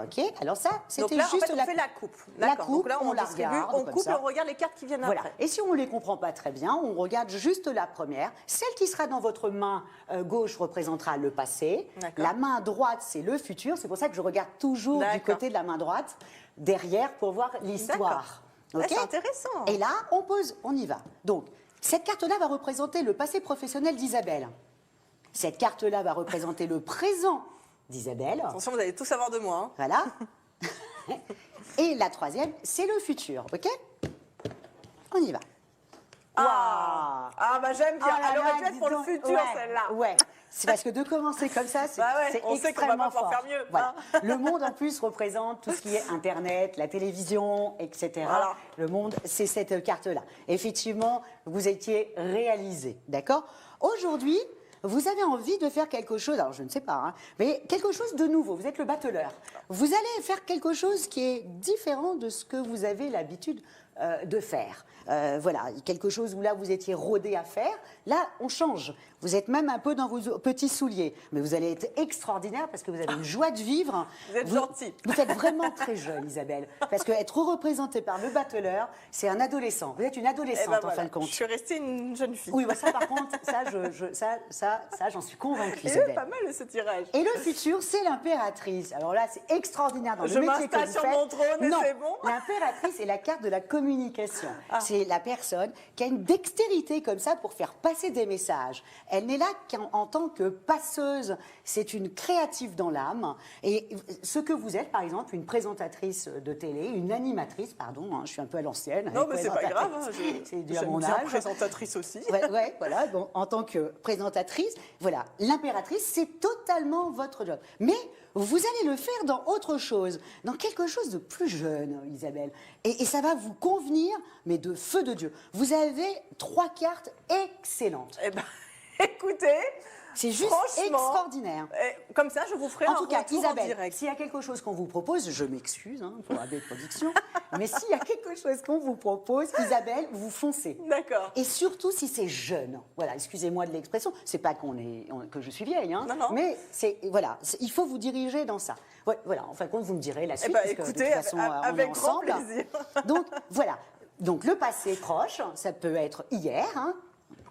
Speaker 2: Ok, alors ça,
Speaker 1: Donc
Speaker 2: c'était
Speaker 1: là,
Speaker 2: juste
Speaker 1: en fait, on fait la coupe.
Speaker 2: la
Speaker 1: D'accord.
Speaker 2: coupe,
Speaker 1: Donc là, on
Speaker 2: la
Speaker 1: distribue,
Speaker 2: regarde
Speaker 1: on
Speaker 2: comme
Speaker 1: coupe
Speaker 2: ça.
Speaker 1: et on regarde les cartes qui viennent
Speaker 2: Voilà.
Speaker 1: après.
Speaker 2: Et si on ne les comprend pas très bien, on regarde juste la première. Celle qui sera dans votre main gauche représentera le passé.
Speaker 1: D'accord.
Speaker 2: La main droite, c'est le futur. C'est pour ça que je regarde toujours du
Speaker 1: D'accord.
Speaker 2: côté de la main droite, derrière, pour voir l'histoire.
Speaker 1: Ouais,
Speaker 2: Ok.
Speaker 1: c'est intéressant.
Speaker 2: Et là, on pose, on y va. Donc, cette carte-là va représenter le passé professionnel d'Isabelle. Cette carte-là va représenter le présent d'Isabelle.
Speaker 1: Attention, vous allez tout savoir de moi. Hein.
Speaker 2: Voilà. Et la troisième, c'est le futur. Ok. On y va.
Speaker 1: Ah, bah j'aime bien.
Speaker 2: Oh là
Speaker 1: Elle aurait
Speaker 2: là,
Speaker 1: dû être
Speaker 2: dis
Speaker 1: pour le
Speaker 2: donc.
Speaker 1: futur,
Speaker 2: Ouais,
Speaker 1: celle-là.
Speaker 2: Ouais. C'est parce que de commencer comme ça, c'est
Speaker 1: Bah ouais,
Speaker 2: c'est
Speaker 1: on sait qu'on va pas
Speaker 2: extrêmement
Speaker 1: pouvoir
Speaker 2: fort.
Speaker 1: faire mieux,
Speaker 2: Voilà.
Speaker 1: hein.
Speaker 2: Le monde en plus représente tout ce qui est Internet, la télévision, etc.
Speaker 1: Voilà.
Speaker 2: Le monde, c'est cette carte-là. Effectivement, vous étiez réalisé, d'accord. Aujourd'hui, vous avez envie de faire quelque chose, alors je ne sais pas, hein, mais quelque chose de nouveau. Vous êtes le battleur. Vous allez faire quelque chose qui est différent de ce que vous avez l'habitude de faire. Voilà, quelque chose où là vous étiez rodé à faire. Là, on change. Vous êtes même un peu dans vos petits souliers, mais vous allez être extraordinaire parce que vous avez une joie de vivre.
Speaker 1: Vous êtes gentil.
Speaker 2: Vous êtes vraiment très jeune, Isabelle, parce qu'être représentée par le battleur, c'est un adolescent. Vous êtes une
Speaker 1: Eh
Speaker 2: adolescente
Speaker 1: ben
Speaker 2: en
Speaker 1: voilà.
Speaker 2: fin de compte.
Speaker 1: Je suis restée une jeune fille.
Speaker 2: Oui, bah ça par contre, ça, j'en suis convaincue,
Speaker 1: Et
Speaker 2: Isabelle.
Speaker 1: pas mal ce tirage.
Speaker 2: Et le futur, c'est l'impératrice. Alors là, c'est extraordinaire dans
Speaker 1: Je
Speaker 2: le métier que
Speaker 1: m'installe
Speaker 2: vous
Speaker 1: sur
Speaker 2: faites.
Speaker 1: mon trône et
Speaker 2: Non,
Speaker 1: c'est bon.
Speaker 2: l'impératrice est la carte de la communication.
Speaker 1: Ah.
Speaker 2: C'est la personne qui a une dextérité comme ça pour faire passer des messages. Elle n'est là qu'en tant que passeuse. C'est une créative dans l'âme. Et ce que vous êtes, par exemple, une présentatrice de télé, une animatrice, pardon, hein, je suis un peu à l'ancienne.
Speaker 1: Non,
Speaker 2: avec
Speaker 1: mais c'est pas grave. Hein,
Speaker 2: présentatrice. C'est dû à
Speaker 1: j'aime
Speaker 2: mon
Speaker 1: bien
Speaker 2: âge.
Speaker 1: présentatrice aussi.
Speaker 2: Ouais, voilà. Bon, en tant que présentatrice, voilà, l'impératrice, c'est totalement votre job. Mais vous allez le faire dans autre chose, dans quelque chose de plus jeune, Isabelle. Et ça va vous convenir, mais de feu de Dieu. Vous avez 3 cartes excellentes.
Speaker 1: Eh ben, écoutez,
Speaker 2: C'est juste
Speaker 1: franchement,
Speaker 2: extraordinaire.
Speaker 1: comme ça, je vous ferai
Speaker 2: En
Speaker 1: un
Speaker 2: tout cas,
Speaker 1: retour en
Speaker 2: Isabelle,
Speaker 1: direct.
Speaker 2: s'il y a quelque chose qu'on vous propose, je m'excuse pour la production, mais s'il y a quelque chose qu'on vous propose, Isabelle, vous foncez.
Speaker 1: D'accord.
Speaker 2: Et surtout si c'est jeune. Voilà, excusez-moi de l'expression. C'est pas que je suis vieille, hein,
Speaker 1: Non, non.
Speaker 2: mais il faut vous diriger dans ça. Voilà, en fin de compte, vous me direz la suite.
Speaker 1: ben,
Speaker 2: parce que,
Speaker 1: écoutez,
Speaker 2: de toute façon, on est
Speaker 1: avec grand
Speaker 2: ensemble.
Speaker 1: plaisir.
Speaker 2: Donc voilà. Donc le passé proche, ça peut être hier, hein,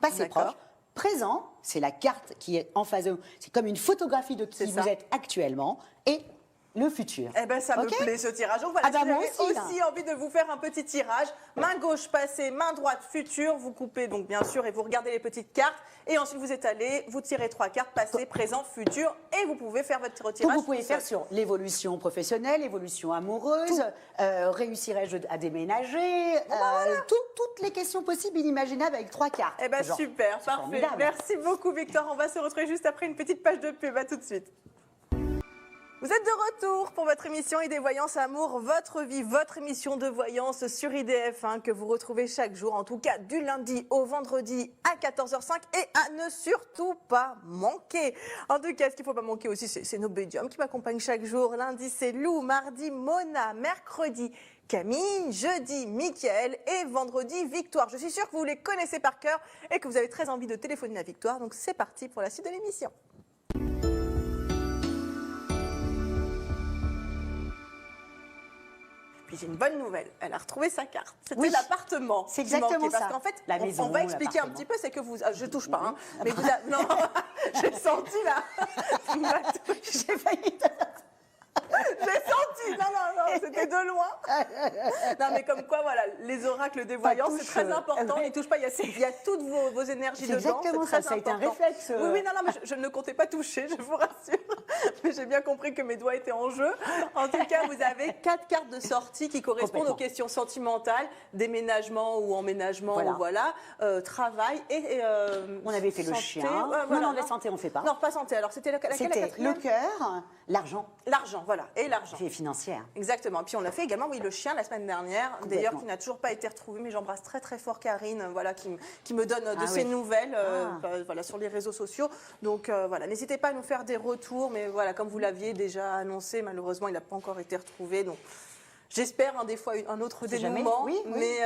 Speaker 2: passé
Speaker 1: D'accord.
Speaker 2: proche. Présent, c'est la carte qui est en face de vous. C'est comme une photographie de qui
Speaker 1: C'est
Speaker 2: vous
Speaker 1: ça.
Speaker 2: êtes actuellement. Et le futur.
Speaker 1: Eh ben ça me
Speaker 2: Ok.
Speaker 1: plaît ce tirage. Donc voilà,
Speaker 2: Ah ben,
Speaker 1: si
Speaker 2: moi
Speaker 1: j'avais
Speaker 2: aussi,
Speaker 1: aussi envie de vous faire un petit tirage. Main gauche passé, main droite futur. Vous coupez donc bien sûr et vous regardez les petites cartes. Et ensuite vous étalez, vous tirez 3 cartes, passé, présent, futur. Et vous pouvez faire votre tirage.
Speaker 2: Donc vous pouvez
Speaker 1: tout
Speaker 2: faire
Speaker 1: seul.
Speaker 2: sur l'évolution professionnelle, l'évolution amoureuse, réussirais-je à déménager, toutes les questions possibles, inimaginables avec 3 cartes.
Speaker 1: Eh ben
Speaker 2: Genre,
Speaker 1: super,
Speaker 2: c'est
Speaker 1: parfait.
Speaker 2: formidable.
Speaker 1: Merci beaucoup Victor. On va se retrouver juste après une petite page de pub. À tout de suite. Vous êtes de retour pour votre émission Idées Voyance Amour, votre vie, votre émission de voyance sur IDF1 que vous retrouvez chaque jour, en tout cas du lundi au vendredi à 14h05 et à ne surtout pas manquer. En tout cas, ce qu'il ne faut pas manquer aussi, c'est nos médiums qui m'accompagnent chaque jour. Lundi, c'est Lou, mardi, Mona, mercredi, Camille, jeudi, Mickaël et vendredi, Victoire. Je suis sûre que vous les connaissez par cœur et que vous avez très envie de téléphoner à Victoire. Donc c'est parti pour la suite de l'émission. Puis j'ai une bonne nouvelle, elle a retrouvé sa carte. C'était
Speaker 2: Oui.
Speaker 1: l'appartement.
Speaker 2: C'est
Speaker 1: qui manquait.
Speaker 2: exactement ça.
Speaker 1: Parce qu'en fait,
Speaker 2: La
Speaker 1: on
Speaker 2: maison,
Speaker 1: va expliquer un
Speaker 2: l'appartement.
Speaker 1: petit peu, c'est que vous... je touche pas, hein, mais vous avez... Non, j'ai senti là.
Speaker 2: J'ai failli te...
Speaker 1: J'ai senti. Non, c'était de loin. Non, mais comme quoi, voilà, les oracles des voyants, c'est
Speaker 2: touche,
Speaker 1: très important.
Speaker 2: ouais.
Speaker 1: Ils touchent pas, il y a toutes vos énergies
Speaker 2: C'est
Speaker 1: dedans.
Speaker 2: exactement
Speaker 1: très
Speaker 2: ça, ça a été un
Speaker 1: important.
Speaker 2: réflexe.
Speaker 1: Oui, non, mais je ne comptais pas toucher, je vous rassure. Mais j'ai bien compris que mes doigts étaient en jeu. En tout cas, vous avez 4 cartes de sortie qui correspondent aux
Speaker 2: Complètement.
Speaker 1: questions sentimentales, déménagement ou emménagement,
Speaker 2: Voilà.
Speaker 1: travail et
Speaker 2: On avait fait le
Speaker 1: santé.
Speaker 2: chien.
Speaker 1: Ouais,
Speaker 2: Non,
Speaker 1: voilà,
Speaker 2: non, la santé, on ne fait pas.
Speaker 1: Non, pas santé. Alors, c'était laquelle la
Speaker 2: C'était le
Speaker 1: quatrième?
Speaker 2: cœur, l'argent,
Speaker 1: L'argent, voilà. Et l'argent.
Speaker 2: c'est financière.
Speaker 1: Exactement. Puis on a fait également, oui, le chien la semaine dernière,
Speaker 2: Complètement.
Speaker 1: d'ailleurs qui n'a toujours pas été retrouvé, mais j'embrasse très très fort Karine, voilà, qui me donne de
Speaker 2: Ah
Speaker 1: ses
Speaker 2: oui.
Speaker 1: nouvelles,
Speaker 2: Ah.
Speaker 1: voilà, sur les réseaux sociaux. Donc voilà, n'hésitez pas à nous faire des retours, mais voilà, comme vous l'aviez déjà annoncé, malheureusement, il n'a pas encore été retrouvé, donc. J'espère des fois un autre
Speaker 2: C'est jamais,
Speaker 1: dénouement,
Speaker 2: oui, oui.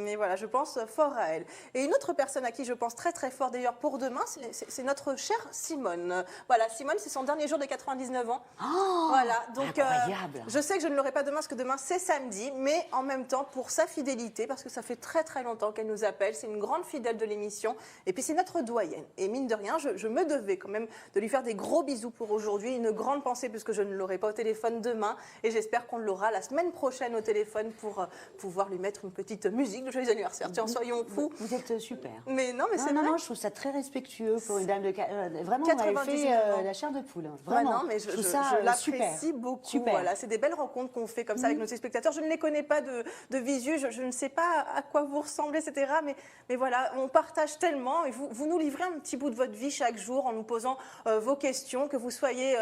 Speaker 1: mais voilà, je pense fort à elle. Et une autre personne à qui je pense très très fort d'ailleurs pour demain, c'est notre chère Simone. Voilà, Simone, c'est son dernier jour de 99 ans.
Speaker 2: Oh,
Speaker 1: Voilà, donc
Speaker 2: incroyable.
Speaker 1: je sais que je ne l'aurai pas demain parce que demain c'est samedi, mais en même temps pour sa fidélité, parce que ça fait très très longtemps qu'elle nous appelle, c'est une grande fidèle de l'émission, et puis c'est notre doyenne. Et mine de rien, je me devais quand même de lui faire des gros bisous pour aujourd'hui, une grande pensée puisque je ne l'aurai pas au téléphone demain, et j'espère qu'on l'aura la semaine prochaine au téléphone pour pouvoir lui mettre une petite musique de joyeux anniversaire. Tiens, soyons fous.
Speaker 2: Vous êtes super.
Speaker 1: Mais non, mais c'est
Speaker 2: Non,
Speaker 1: vrai.
Speaker 2: non, je trouve ça très respectueux pour une dame de... vraiment, vous avez
Speaker 1: 99
Speaker 2: fait
Speaker 1: ans.
Speaker 2: la chair de poule.
Speaker 1: Ouais,
Speaker 2: Vraiment.
Speaker 1: non, mais je
Speaker 2: trouve ça,
Speaker 1: l'apprécie
Speaker 2: super.
Speaker 1: beaucoup.
Speaker 2: Super.
Speaker 1: Voilà, c'est des belles rencontres qu'on fait comme ça avec nos spectateurs. Je ne les connais pas de visu, je ne sais pas à quoi vous ressemblez, etc. Mais voilà, on partage tellement et vous nous livrez un petit bout de votre vie chaque jour en nous posant vos questions, que vous soyez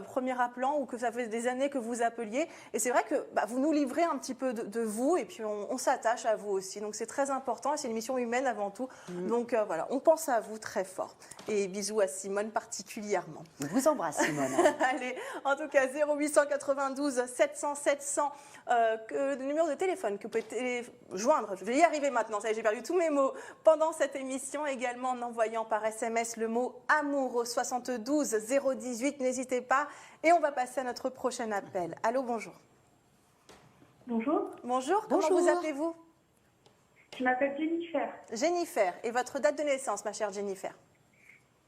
Speaker 1: premier appelant ou que ça fait des années que vous appeliez. Et c'est vrai que vous nous livrez un petit peu de vous et puis on s'attache à vous aussi. Donc c'est très important et c'est une émission humaine avant tout. Donc voilà, on pense à vous très fort. Et bisous à Simone particulièrement.
Speaker 2: Je vous embrasse, Simone.
Speaker 1: Allez, en tout cas, 0892 700 700, le numéro de téléphone que vous pouvez joindre. Je vais y arriver maintenant, ça y est, j'ai perdu tous mes mots pendant cette émission, également en envoyant par SMS le mot amour au 72 018. N'hésitez pas. Et on va passer à notre prochain appel. Allô, bonjour.
Speaker 3: Bonjour,
Speaker 1: Bonjour,
Speaker 2: Bonjour.
Speaker 1: comment vous appelez-vous?
Speaker 3: je m'appelle Jennifer.
Speaker 1: Jennifer. Et votre date de naissance, ma chère Jennifer?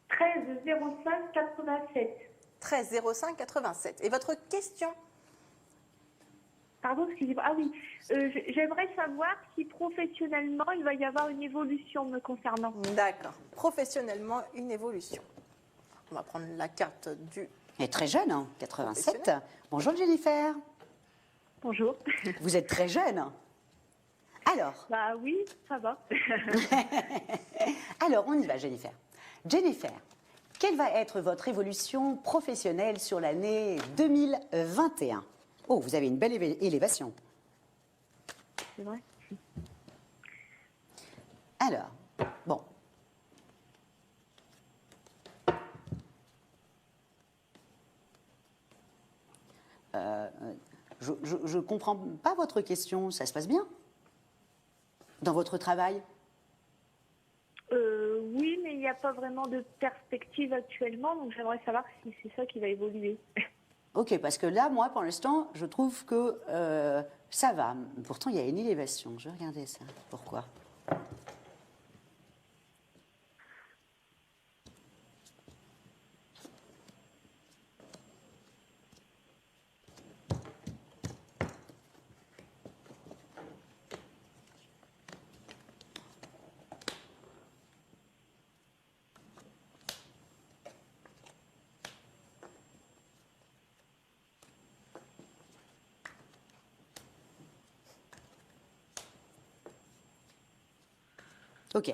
Speaker 3: 13 05 87.
Speaker 1: 13 05 87. Et votre question?
Speaker 3: Pardon, excusez-moi. Ah oui, j'aimerais savoir si professionnellement il va y avoir une évolution me concernant.
Speaker 1: D'accord. Professionnellement, une évolution. On va prendre la carte du...
Speaker 2: Elle est très jeune, hein, 87. Bonjour, Jennifer.
Speaker 3: Bonjour.
Speaker 2: Vous êtes très jeune. Alors,
Speaker 3: Bah oui, ça va.
Speaker 2: alors, on y va, Jennifer. Jennifer, quelle va être votre évolution professionnelle sur l'année 2021? Oh, vous avez une belle élévation.
Speaker 3: C'est vrai.
Speaker 2: Alors, bon. Je ne comprends pas votre question. Ça se passe bien dans votre travail?
Speaker 3: Oui, mais il n'y a pas vraiment de perspective actuellement, donc j'aimerais savoir si c'est ça qui va évoluer.
Speaker 2: Ok, parce que là, moi, pour l'instant, je trouve que ça va. Pourtant, il y a une élévation. Je vais regarder ça. Pourquoi? Ok.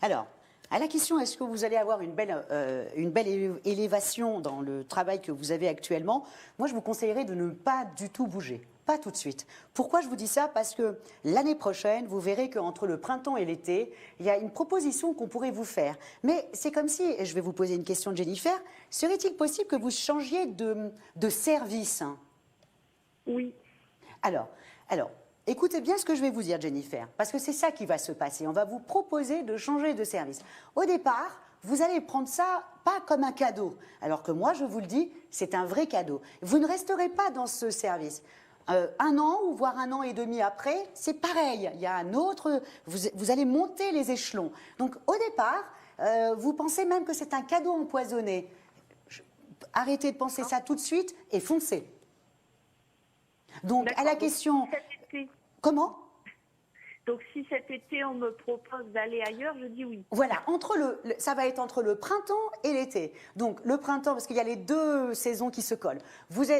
Speaker 2: Alors, à la question, est-ce que vous allez avoir une belle élévation dans le travail que vous avez actuellement? Moi, je vous conseillerais de ne pas du tout bouger. Pas tout de suite. Pourquoi je vous dis ça? Parce que l'année prochaine, vous verrez qu'entre le printemps et l'été, il y a une proposition qu'on pourrait vous faire. Mais c'est comme si, et je vais vous poser une question, Jennifer, serait-il possible que vous changiez de service?
Speaker 3: Oui.
Speaker 2: Alors, écoutez bien ce que je vais vous dire, Jennifer, parce que c'est ça qui va se passer. On va vous proposer de changer de service. Au départ, vous allez prendre ça pas comme un cadeau, alors que moi, je vous le dis, c'est un vrai cadeau. Vous ne resterez pas dans ce service. Un an ou voire un an et demi après, c'est pareil. Il y a un autre. Vous allez monter les échelons. Donc, au départ, vous pensez même que c'est un cadeau empoisonné. Arrêtez de penser ça tout de suite et foncez. Donc, à la
Speaker 3: D'accord.
Speaker 2: question...
Speaker 3: Cet été.
Speaker 2: Comment?
Speaker 3: Donc si cet été on me propose d'aller ailleurs, je dis oui.
Speaker 2: Voilà, ça va être entre le printemps et l'été. Donc le printemps, parce qu'il y a les deux saisons qui se collent.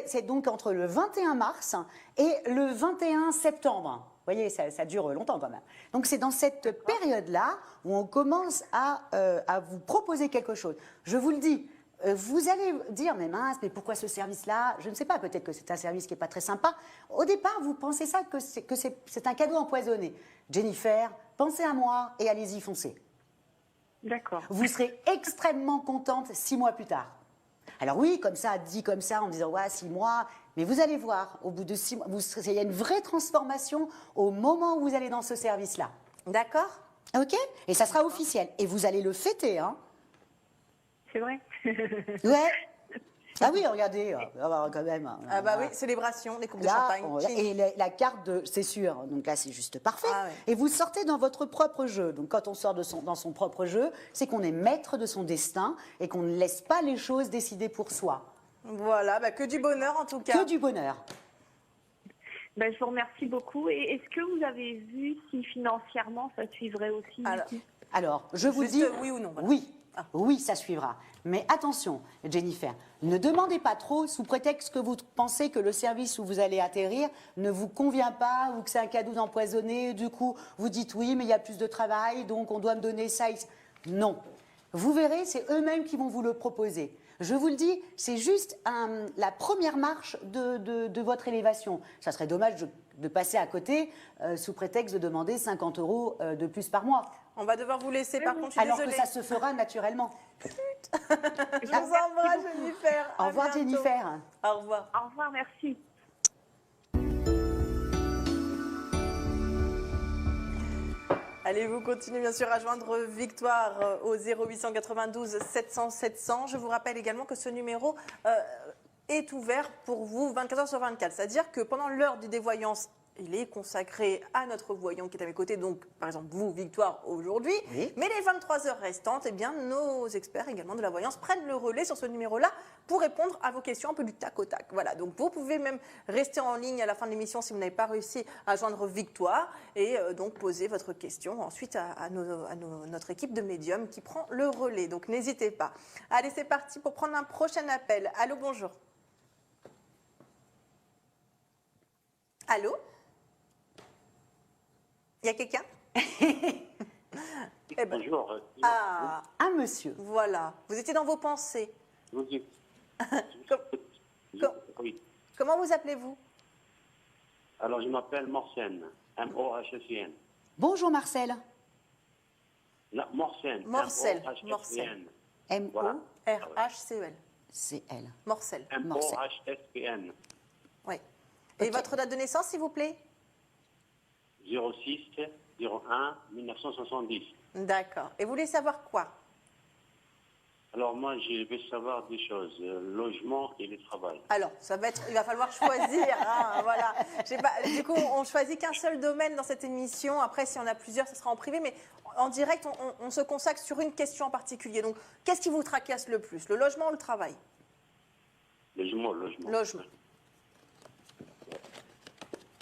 Speaker 2: C'est donc entre le 21 mars et le 21 septembre. Vous voyez, ça dure longtemps quand même. Donc c'est dans cette période-là où on commence à vous proposer quelque chose. Je vous le dis. Vous allez dire, mais mince, mais pourquoi ce service-là? Je ne sais pas, peut-être que c'est un service qui n'est pas très sympa. Au départ, vous pensez ça que c'est un cadeau empoisonné. Jennifer, pensez à moi et allez-y, foncez.
Speaker 3: D'accord.
Speaker 2: Vous serez extrêmement contente 6 mois plus tard. Alors oui, comme ça, dit comme ça, en disant, ouais, 6 mois, mais vous allez voir, au bout de 6 mois, il y a une vraie transformation au moment où vous allez dans ce service-là.
Speaker 1: D'accord.
Speaker 2: OK? Et ça sera officiel. Et vous allez le fêter, hein?
Speaker 3: C'est vrai.
Speaker 2: Ouais. Ah oui, regardez, quand même.
Speaker 1: Ah bah oui, célébration, les coupes de
Speaker 2: Là,
Speaker 1: champagne.
Speaker 2: et la carte, c'est sûr. Donc là, c'est juste parfait.
Speaker 1: Ah ouais.
Speaker 2: Et vous sortez dans votre propre jeu. Donc quand on sort dans son propre jeu, c'est qu'on est maître de son destin et qu'on ne laisse pas les choses décider pour soi.
Speaker 1: Voilà, bah que du bonheur en tout cas.
Speaker 2: Que du bonheur.
Speaker 3: Ben, je vous remercie beaucoup. Et est-ce que vous avez vu si financièrement ça suivrait aussi?
Speaker 2: Alors, je vous
Speaker 1: Juste
Speaker 2: dis...
Speaker 1: oui ou non, voilà.
Speaker 2: Oui.
Speaker 1: Ah.
Speaker 2: Oui, ça suivra. Mais attention, Jennifer, ne demandez pas trop sous prétexte que vous pensez que le service où vous allez atterrir ne vous convient pas ou que c'est un cadeau empoisonné. Du coup, vous dites oui, mais il y a plus de travail, donc on doit me donner ça. Non. Vous verrez, c'est eux-mêmes qui vont vous le proposer. Je vous le dis, c'est juste la première marche de votre élévation. Ça serait dommage de passer à côté sous prétexte de demander 50 € de plus par mois.
Speaker 1: On va devoir vous laisser par contre, je suis
Speaker 2: Alors
Speaker 1: désolée.
Speaker 2: que ça se fera naturellement.
Speaker 1: Je vous embrasse Jennifer.
Speaker 2: Au
Speaker 1: À
Speaker 2: revoir
Speaker 1: bientôt.
Speaker 2: Jennifer.
Speaker 1: Au revoir.
Speaker 3: Au revoir, merci.
Speaker 1: Allez, vous continuez bien sûr à joindre Victoire au 0892 700 700. Je vous rappelle également que ce numéro est ouvert pour vous 24 h sur 24. C'est-à-dire que pendant l'heure de dévoyance, il est consacré à notre voyant qui est à mes côtés, donc par exemple vous, Victoire, aujourd'hui.
Speaker 2: Oui.
Speaker 1: Mais les 23 heures restantes, eh bien, nos experts également de la voyance prennent le relais sur ce numéro-là pour répondre à vos questions un peu du tac au tac. Voilà, donc vous pouvez même rester en ligne à la fin de l'émission si vous n'avez pas réussi à joindre Victoire et donc poser votre question ensuite à notre équipe de médiums qui prend le relais. Donc n'hésitez pas. Allez, c'est parti pour prendre un prochain appel. Allô, bonjour. Allô? Il y a quelqu'un? Eh ben,
Speaker 4: Bonjour.
Speaker 1: ah,
Speaker 2: Un monsieur.
Speaker 1: voilà. Vous étiez dans vos pensées.
Speaker 4: Je vous dis. Oui.
Speaker 1: Comment vous appelez-vous?
Speaker 4: Alors, je m'appelle Morsen. M-O-H-S-E-N.
Speaker 2: Bonjour Marcel.
Speaker 4: Morsen.
Speaker 1: Morcel.
Speaker 4: M-O-H-S-E-N.
Speaker 2: M-O-C-L.
Speaker 1: R-H-C-E-L. Morcel.
Speaker 4: M-O-H-S-E-N.
Speaker 1: Oui. Et
Speaker 2: Ok.
Speaker 1: votre date de naissance, s'il vous plaît?
Speaker 4: 06-01-1970.
Speaker 1: D'accord. Et vous voulez savoir quoi?
Speaker 4: Alors, moi, je vais savoir des choses. Logement et le travail.
Speaker 1: Alors, ça va être, il va falloir choisir. Hein, voilà. Du coup, on choisit qu'un seul domaine dans cette émission. Après, si on a plusieurs, ce sera en privé. Mais en direct, on se consacre sur une question en particulier. Donc, qu'est-ce qui vous tracasse le plus? Le logement ou le travail?
Speaker 4: Logement.
Speaker 1: Logement.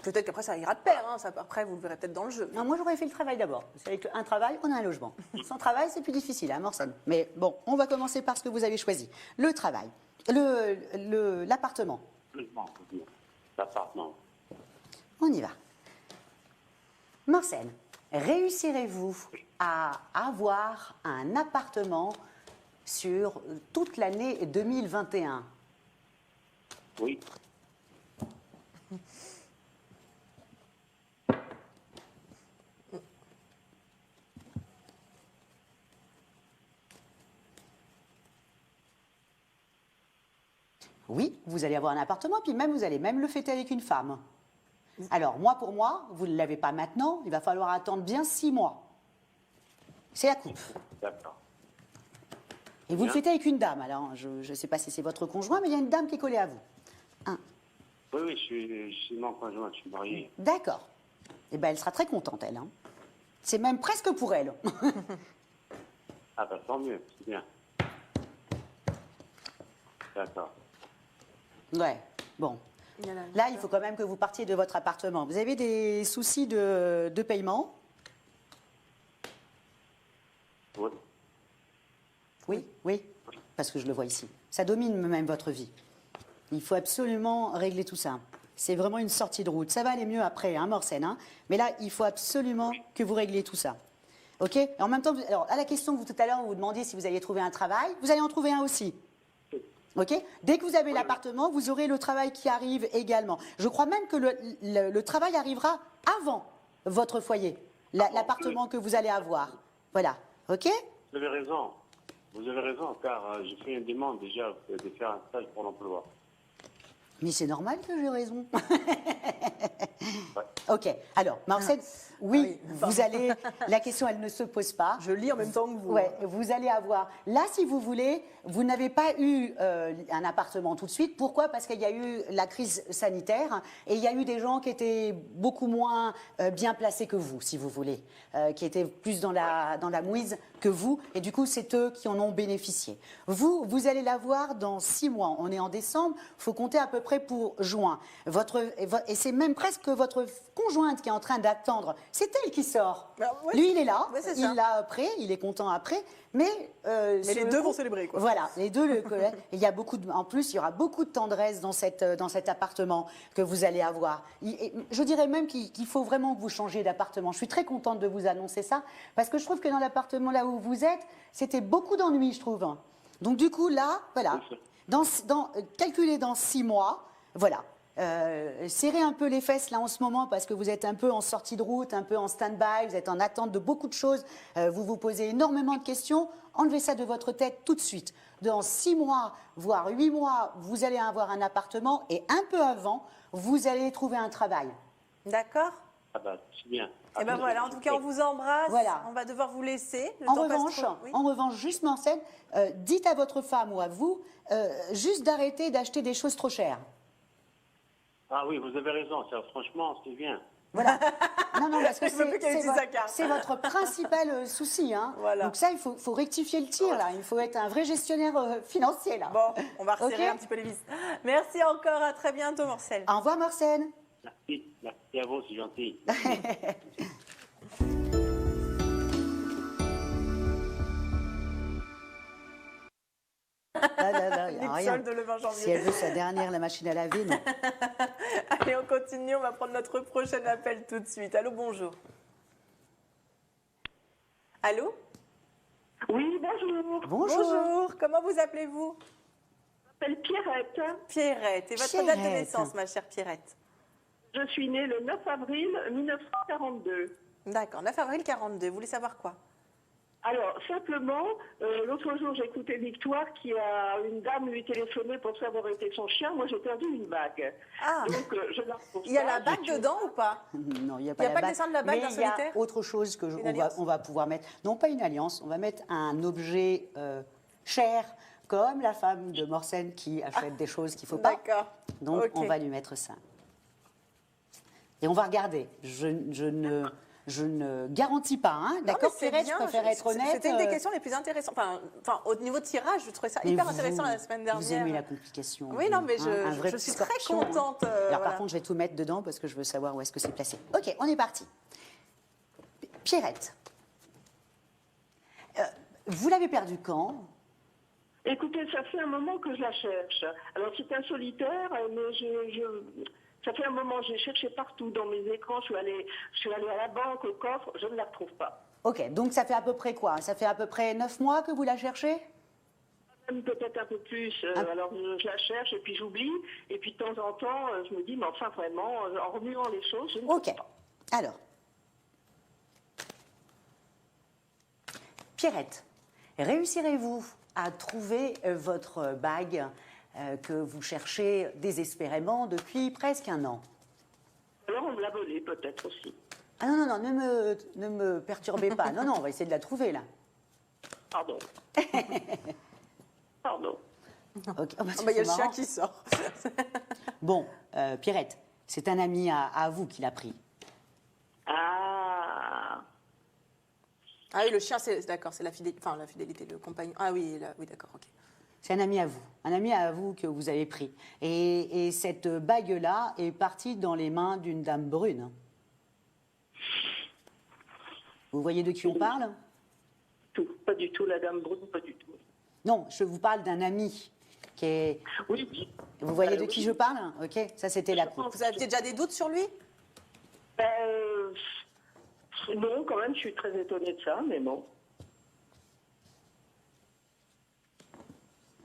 Speaker 1: Peut-être qu'après, ça ira de pair. Hein. Après, vous le verrez peut-être dans le jeu.
Speaker 2: Non, moi j'aurais fait le travail d'abord. Parce qu'avec un travail, on a un logement. Sans travail, c'est plus difficile, hein, Morcel. Mais bon, on va commencer par ce que vous avez choisi. Le travail. L'appartement.
Speaker 4: Logement. L'appartement.
Speaker 2: On y va. Morcel, réussirez-vous à avoir un appartement sur toute l'année 2021?
Speaker 4: Oui.
Speaker 2: Oui, vous allez avoir un appartement, puis même vous allez même le fêter avec une femme. Alors, moi pour moi, vous ne l'avez pas maintenant, il va falloir attendre bien 6 mois. C'est la coupe.
Speaker 4: D'accord.
Speaker 2: Et vous le
Speaker 4: Bien.
Speaker 2: fêtez avec une dame. Alors, je ne sais pas si c'est votre conjoint, mais il y a une dame qui est collée à vous.
Speaker 4: Oui, je suis mon conjoint, je suis marié.
Speaker 2: D'accord. Eh bien, elle sera très contente, elle. Hein. C'est même presque pour elle.
Speaker 4: Ah bah tant mieux, c'est bien. D'accord.
Speaker 2: Ouais, bon. Là, il faut quand même que vous partiez de votre appartement. Vous avez des soucis de paiement?
Speaker 4: Oui.
Speaker 2: Oui, oui, parce que je le vois ici. Ça domine même votre vie. Il faut absolument régler tout ça. C'est vraiment une sortie de route. Ça va aller mieux après, hein, Morcel, hein. Mais là, il faut absolument que vous régliez tout ça. OK? Et en même temps, alors, à la question que vous, tout à l'heure, vous demandiez si vous alliez trouver un travail, vous allez en trouver un aussi. OK? Dès que vous avez l'appartement, vous aurez le travail qui arrive également. Je crois même que le travail arrivera avant votre foyer, l'appartement que vous allez avoir. Voilà. OK?
Speaker 4: Vous avez raison. Vous avez raison, car j'ai fait une demande déjà de faire un stage pour l'emploi.
Speaker 2: Mais c'est normal que j'ai raison.
Speaker 4: Ouais.
Speaker 2: Ok, alors, Marcel, oui,
Speaker 1: oui,
Speaker 2: vous allez. La question, elle ne se pose pas.
Speaker 1: Je lis en même temps que vous.
Speaker 2: Ouais, vous allez avoir. Là, si vous voulez, vous n'avez pas eu un appartement tout de suite. Pourquoi? Parce qu'il y a eu la crise sanitaire et il y a eu des gens qui étaient beaucoup moins bien placés que vous, si vous voulez, qui étaient plus dans la mouise que vous. Et du coup, c'est eux qui en ont bénéficié. Vous allez l'avoir dans 6 mois. On est en décembre. Il faut compter à peu près pour juin. Et c'est même presque votre conjointe qui est en train d'attendre. C'est elle qui sort.
Speaker 1: Ah, ouais.
Speaker 2: Lui, il est là.
Speaker 1: Ouais, c'est ça.
Speaker 2: Il l'a après. Il est content après. Mais
Speaker 1: les deux vont célébrer, quoi.
Speaker 2: Voilà, les deux. Il y a en plus, il y aura beaucoup de tendresse dans cet appartement que vous allez avoir. Je dirais même qu'il faut vraiment que vous changiez d'appartement. Je suis très contente de vous annoncer ça parce que je trouve que dans l'appartement là où vous êtes, c'était beaucoup d'ennuis, je trouve. Donc du coup là, voilà, calculez dans 6 mois, voilà. Serrez un peu les fesses là en ce moment parce que vous êtes un peu en sortie de route, un peu en stand-by, vous êtes en attente de beaucoup de choses, vous vous posez énormément de questions, enlevez ça de votre tête tout de suite. Dans 6 mois, voire 8 mois, vous allez avoir un appartement et un peu avant, vous allez trouver un travail.
Speaker 1: D'accord.
Speaker 4: Ah bah, c'est bien.
Speaker 1: Et ben voilà, en tout cas, on vous embrasse.
Speaker 2: Voilà.
Speaker 1: On va devoir vous laisser. Le
Speaker 2: En
Speaker 1: temps passe
Speaker 2: revanche,
Speaker 1: trop. Oui.
Speaker 2: en revanche, juste Marcel, dites à votre femme ou à vous, juste d'arrêter d'acheter des choses trop chères.
Speaker 4: Ah oui, vous avez raison, ça, franchement, c'est bien.
Speaker 2: Voilà. Non, parce que
Speaker 1: Je veux plus qu'elle utilise sa carte.
Speaker 2: c'est votre principal souci. Hein.
Speaker 1: Voilà.
Speaker 2: Donc ça, il faut rectifier le tir, là. Il faut être un vrai gestionnaire financier, là.
Speaker 1: Bon, on va resserrer
Speaker 2: Ok.
Speaker 1: un petit peu les vis. Merci encore. À très bientôt, Marcel.
Speaker 2: Au revoir, Marcel.
Speaker 4: Merci à vous, c'est gentil.
Speaker 2: Là, il y a
Speaker 1: Litre
Speaker 2: rien.
Speaker 1: solde le 20 janvier.
Speaker 2: Si elle veut sa dernière, la machine à laver, non.
Speaker 1: Allez, on continue. On va prendre notre prochain appel tout de suite. Allô, bonjour. Allô?
Speaker 3: Oui, bonjour.
Speaker 2: Bonjour.
Speaker 1: Bonjour. Comment vous appelez-vous?
Speaker 3: Je m'appelle Pierrette.
Speaker 1: Pierrette. Et votre date de
Speaker 2: Pierrette.
Speaker 1: naissance, ma chère Pierrette?
Speaker 3: Je suis née le 9 avril 1942.
Speaker 1: D'accord. 9 avril 42. Vous voulez savoir quoi?
Speaker 3: Alors, simplement, l'autre jour, j'ai écouté Victoire une dame lui téléphonait pour savoir où était son chien. Moi, j'ai perdu une bague.
Speaker 1: Ah.
Speaker 3: Donc, je la retrouve
Speaker 1: Il y a
Speaker 3: pas.
Speaker 1: la bague dedans ou pas?
Speaker 2: Non, il n'y a
Speaker 1: Il y a
Speaker 2: la
Speaker 1: pas le
Speaker 2: bague.
Speaker 1: dessin de la bague
Speaker 2: Mais
Speaker 1: d'un
Speaker 2: il y a
Speaker 1: solitaire?
Speaker 2: autre chose
Speaker 1: Une alliance?
Speaker 2: on va pouvoir mettre. Non, pas une alliance. On va mettre un objet cher, comme la femme de Morsen qui achète des choses qu'il ne faut pas.
Speaker 1: D'accord.
Speaker 2: Donc,
Speaker 1: Ok.
Speaker 2: on va lui mettre ça. Et on va regarder. Je ne garantis pas, hein.
Speaker 1: Non,
Speaker 2: D'accord,
Speaker 1: mais c'est
Speaker 2: Pierrette, je
Speaker 1: bien,
Speaker 2: préfère être honnête.
Speaker 1: C'était une des questions les plus intéressantes. Enfin, au niveau de tirage, je trouvais ça
Speaker 2: Mais
Speaker 1: hyper intéressant la semaine dernière.
Speaker 2: Vous aimez la complication.
Speaker 1: Oui,
Speaker 2: vous,
Speaker 1: non, mais
Speaker 2: un vrai
Speaker 1: je
Speaker 2: petit
Speaker 1: suis très
Speaker 2: scorpion, hein.
Speaker 1: contente.
Speaker 2: Alors,
Speaker 1: voilà.
Speaker 2: par contre, je vais tout mettre dedans parce que je veux savoir où est-ce que c'est placé. Ok, on est parti. Pierrette, vous l'avez perdu quand?
Speaker 3: Écoutez, ça fait un moment que je la cherche. Alors, c'est un solitaire, mais ça fait un moment, j'ai cherché partout dans mes écrans. Je suis allée à la banque, au coffre, je ne la retrouve pas.
Speaker 2: Ok, donc ça fait à peu près quoi? Ça fait à peu près 9 mois que vous la cherchez?
Speaker 3: Même peut-être un peu plus. Alors, je la cherche et puis j'oublie. Et puis, de temps en temps, je me dis, mais enfin, vraiment, en remuant les choses, je ne
Speaker 2: Ok,
Speaker 3: trouve pas.
Speaker 2: alors. Pierrette, réussirez-vous à trouver votre bague que vous cherchez désespérément depuis presque un an?
Speaker 3: Alors, on me l'a volée, peut-être aussi.
Speaker 2: Ah non, ne me perturbez pas. Non, on va essayer de la trouver là.
Speaker 3: Pardon. Pardon.
Speaker 2: Ok. Oh, bah,
Speaker 1: Ah bah, il y a
Speaker 2: c'est
Speaker 1: le chien
Speaker 2: marrant.
Speaker 1: qui sort.
Speaker 2: Bon, Pierrette, c'est un ami à vous qui l'a pris.
Speaker 3: Ah.
Speaker 1: Ah oui, le chien, c'est d'accord, c'est la fidélité, le compagnon. Ah oui, oui, d'accord, ok.
Speaker 2: C'est un ami à vous que vous avez pris. Et cette bague-là est partie dans les mains d'une dame brune. Vous voyez de qui on parle?
Speaker 3: Pas du tout, la dame brune, pas du tout.
Speaker 2: Non, je vous parle d'un ami qui est...
Speaker 3: Oui.
Speaker 2: Vous voyez de
Speaker 3: Oui.
Speaker 2: qui je parle? Ok, ça c'était la coupe.
Speaker 1: Vous aviez déjà des doutes sur lui?
Speaker 3: Non, quand même, je suis très étonnée de ça, mais bon.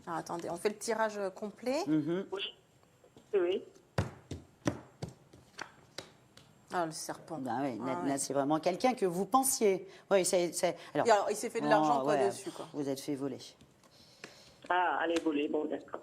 Speaker 1: Alors, attendez, on fait le tirage complet.
Speaker 3: Oui. Oui.
Speaker 1: Ah, le serpent.
Speaker 2: Ben oui,
Speaker 1: Ah,
Speaker 2: là, c'est vraiment quelqu'un que vous pensiez. Oui, alors,
Speaker 1: Et alors, il s'est fait de l'argent
Speaker 2: oh,
Speaker 1: quoi
Speaker 2: ouais,
Speaker 1: dessus, quoi.
Speaker 2: Vous êtes fait voler.
Speaker 3: Ah, allez, voler, bon, d'accord.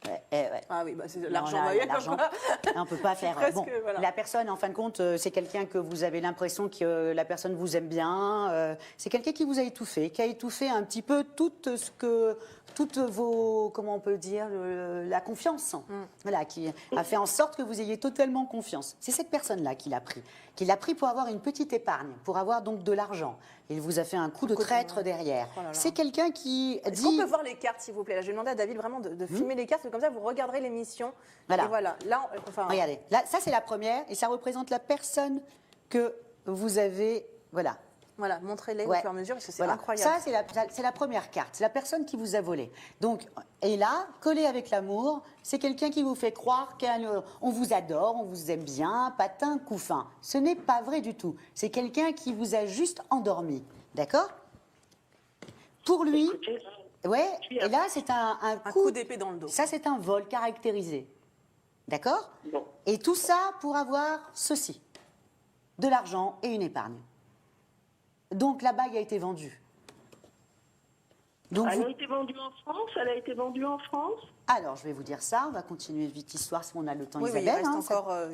Speaker 2: Ouais, ouais.
Speaker 1: Ah oui, bah, c'est
Speaker 2: Non,
Speaker 1: l'argent
Speaker 2: là,
Speaker 1: va
Speaker 2: il y a
Speaker 1: bien,
Speaker 2: l'argent.
Speaker 1: quoi.
Speaker 2: On ne peut pas faire.
Speaker 1: Presque,
Speaker 2: Bon,
Speaker 1: voilà.
Speaker 2: la personne, en fin de compte, c'est quelqu'un que vous avez l'impression que la personne vous aime bien. C'est quelqu'un qui vous a étouffé, qui a étouffé un petit peu toutes vos, comment on peut dire, la confiance. Voilà, qui a fait en sorte que vous ayez totalement confiance. C'est cette personne-là qui l'a pris. Qui l'a pris pour avoir une petite épargne, pour avoir donc de l'argent. Il vous a fait un coup de traître derrière.
Speaker 1: Oh là là.
Speaker 2: C'est quelqu'un qui
Speaker 1: Est-ce qu'on
Speaker 2: dit...
Speaker 1: peut voir les cartes, s'il vous plaît? Là, je vais demander à David vraiment de filmer les cartes, comme ça, vous regarderez l'émission.
Speaker 2: Voilà.
Speaker 1: Et voilà. Là, enfin,
Speaker 2: Regardez, là, ça c'est la première, et ça représente la personne que vous avez... Voilà.
Speaker 1: voilà, montrez-les au
Speaker 2: Ouais.
Speaker 1: fur et à mesure, parce que c'est
Speaker 2: Voilà.
Speaker 1: incroyable.
Speaker 2: Ça, c'est la première carte. C'est la personne qui vous a volé. Donc, et là, collé avec l'amour, c'est quelqu'un qui vous fait croire qu'on vous adore, on vous aime bien, patin, couffin. Ce n'est pas vrai du tout. C'est quelqu'un qui vous a juste endormi. D'accord? Pour lui,
Speaker 3: Écoutez,
Speaker 2: ouais, et là, c'est un
Speaker 1: Un coup d'épée dans le dos.
Speaker 2: Ça, c'est un vol caractérisé. D'accord?
Speaker 3: bon.
Speaker 2: Et tout ça pour avoir ceci. De l'argent et une épargne. Donc la bague a été vendue. Donc,
Speaker 3: Elle a été vendue en France? Elle a été vendue en France?
Speaker 2: alors, je vais vous dire ça. On va continuer vite l'histoire si on a le temps,
Speaker 1: Oui, oui, il
Speaker 2: Isabelle.
Speaker 1: reste
Speaker 2: hein, ça-
Speaker 1: encore 1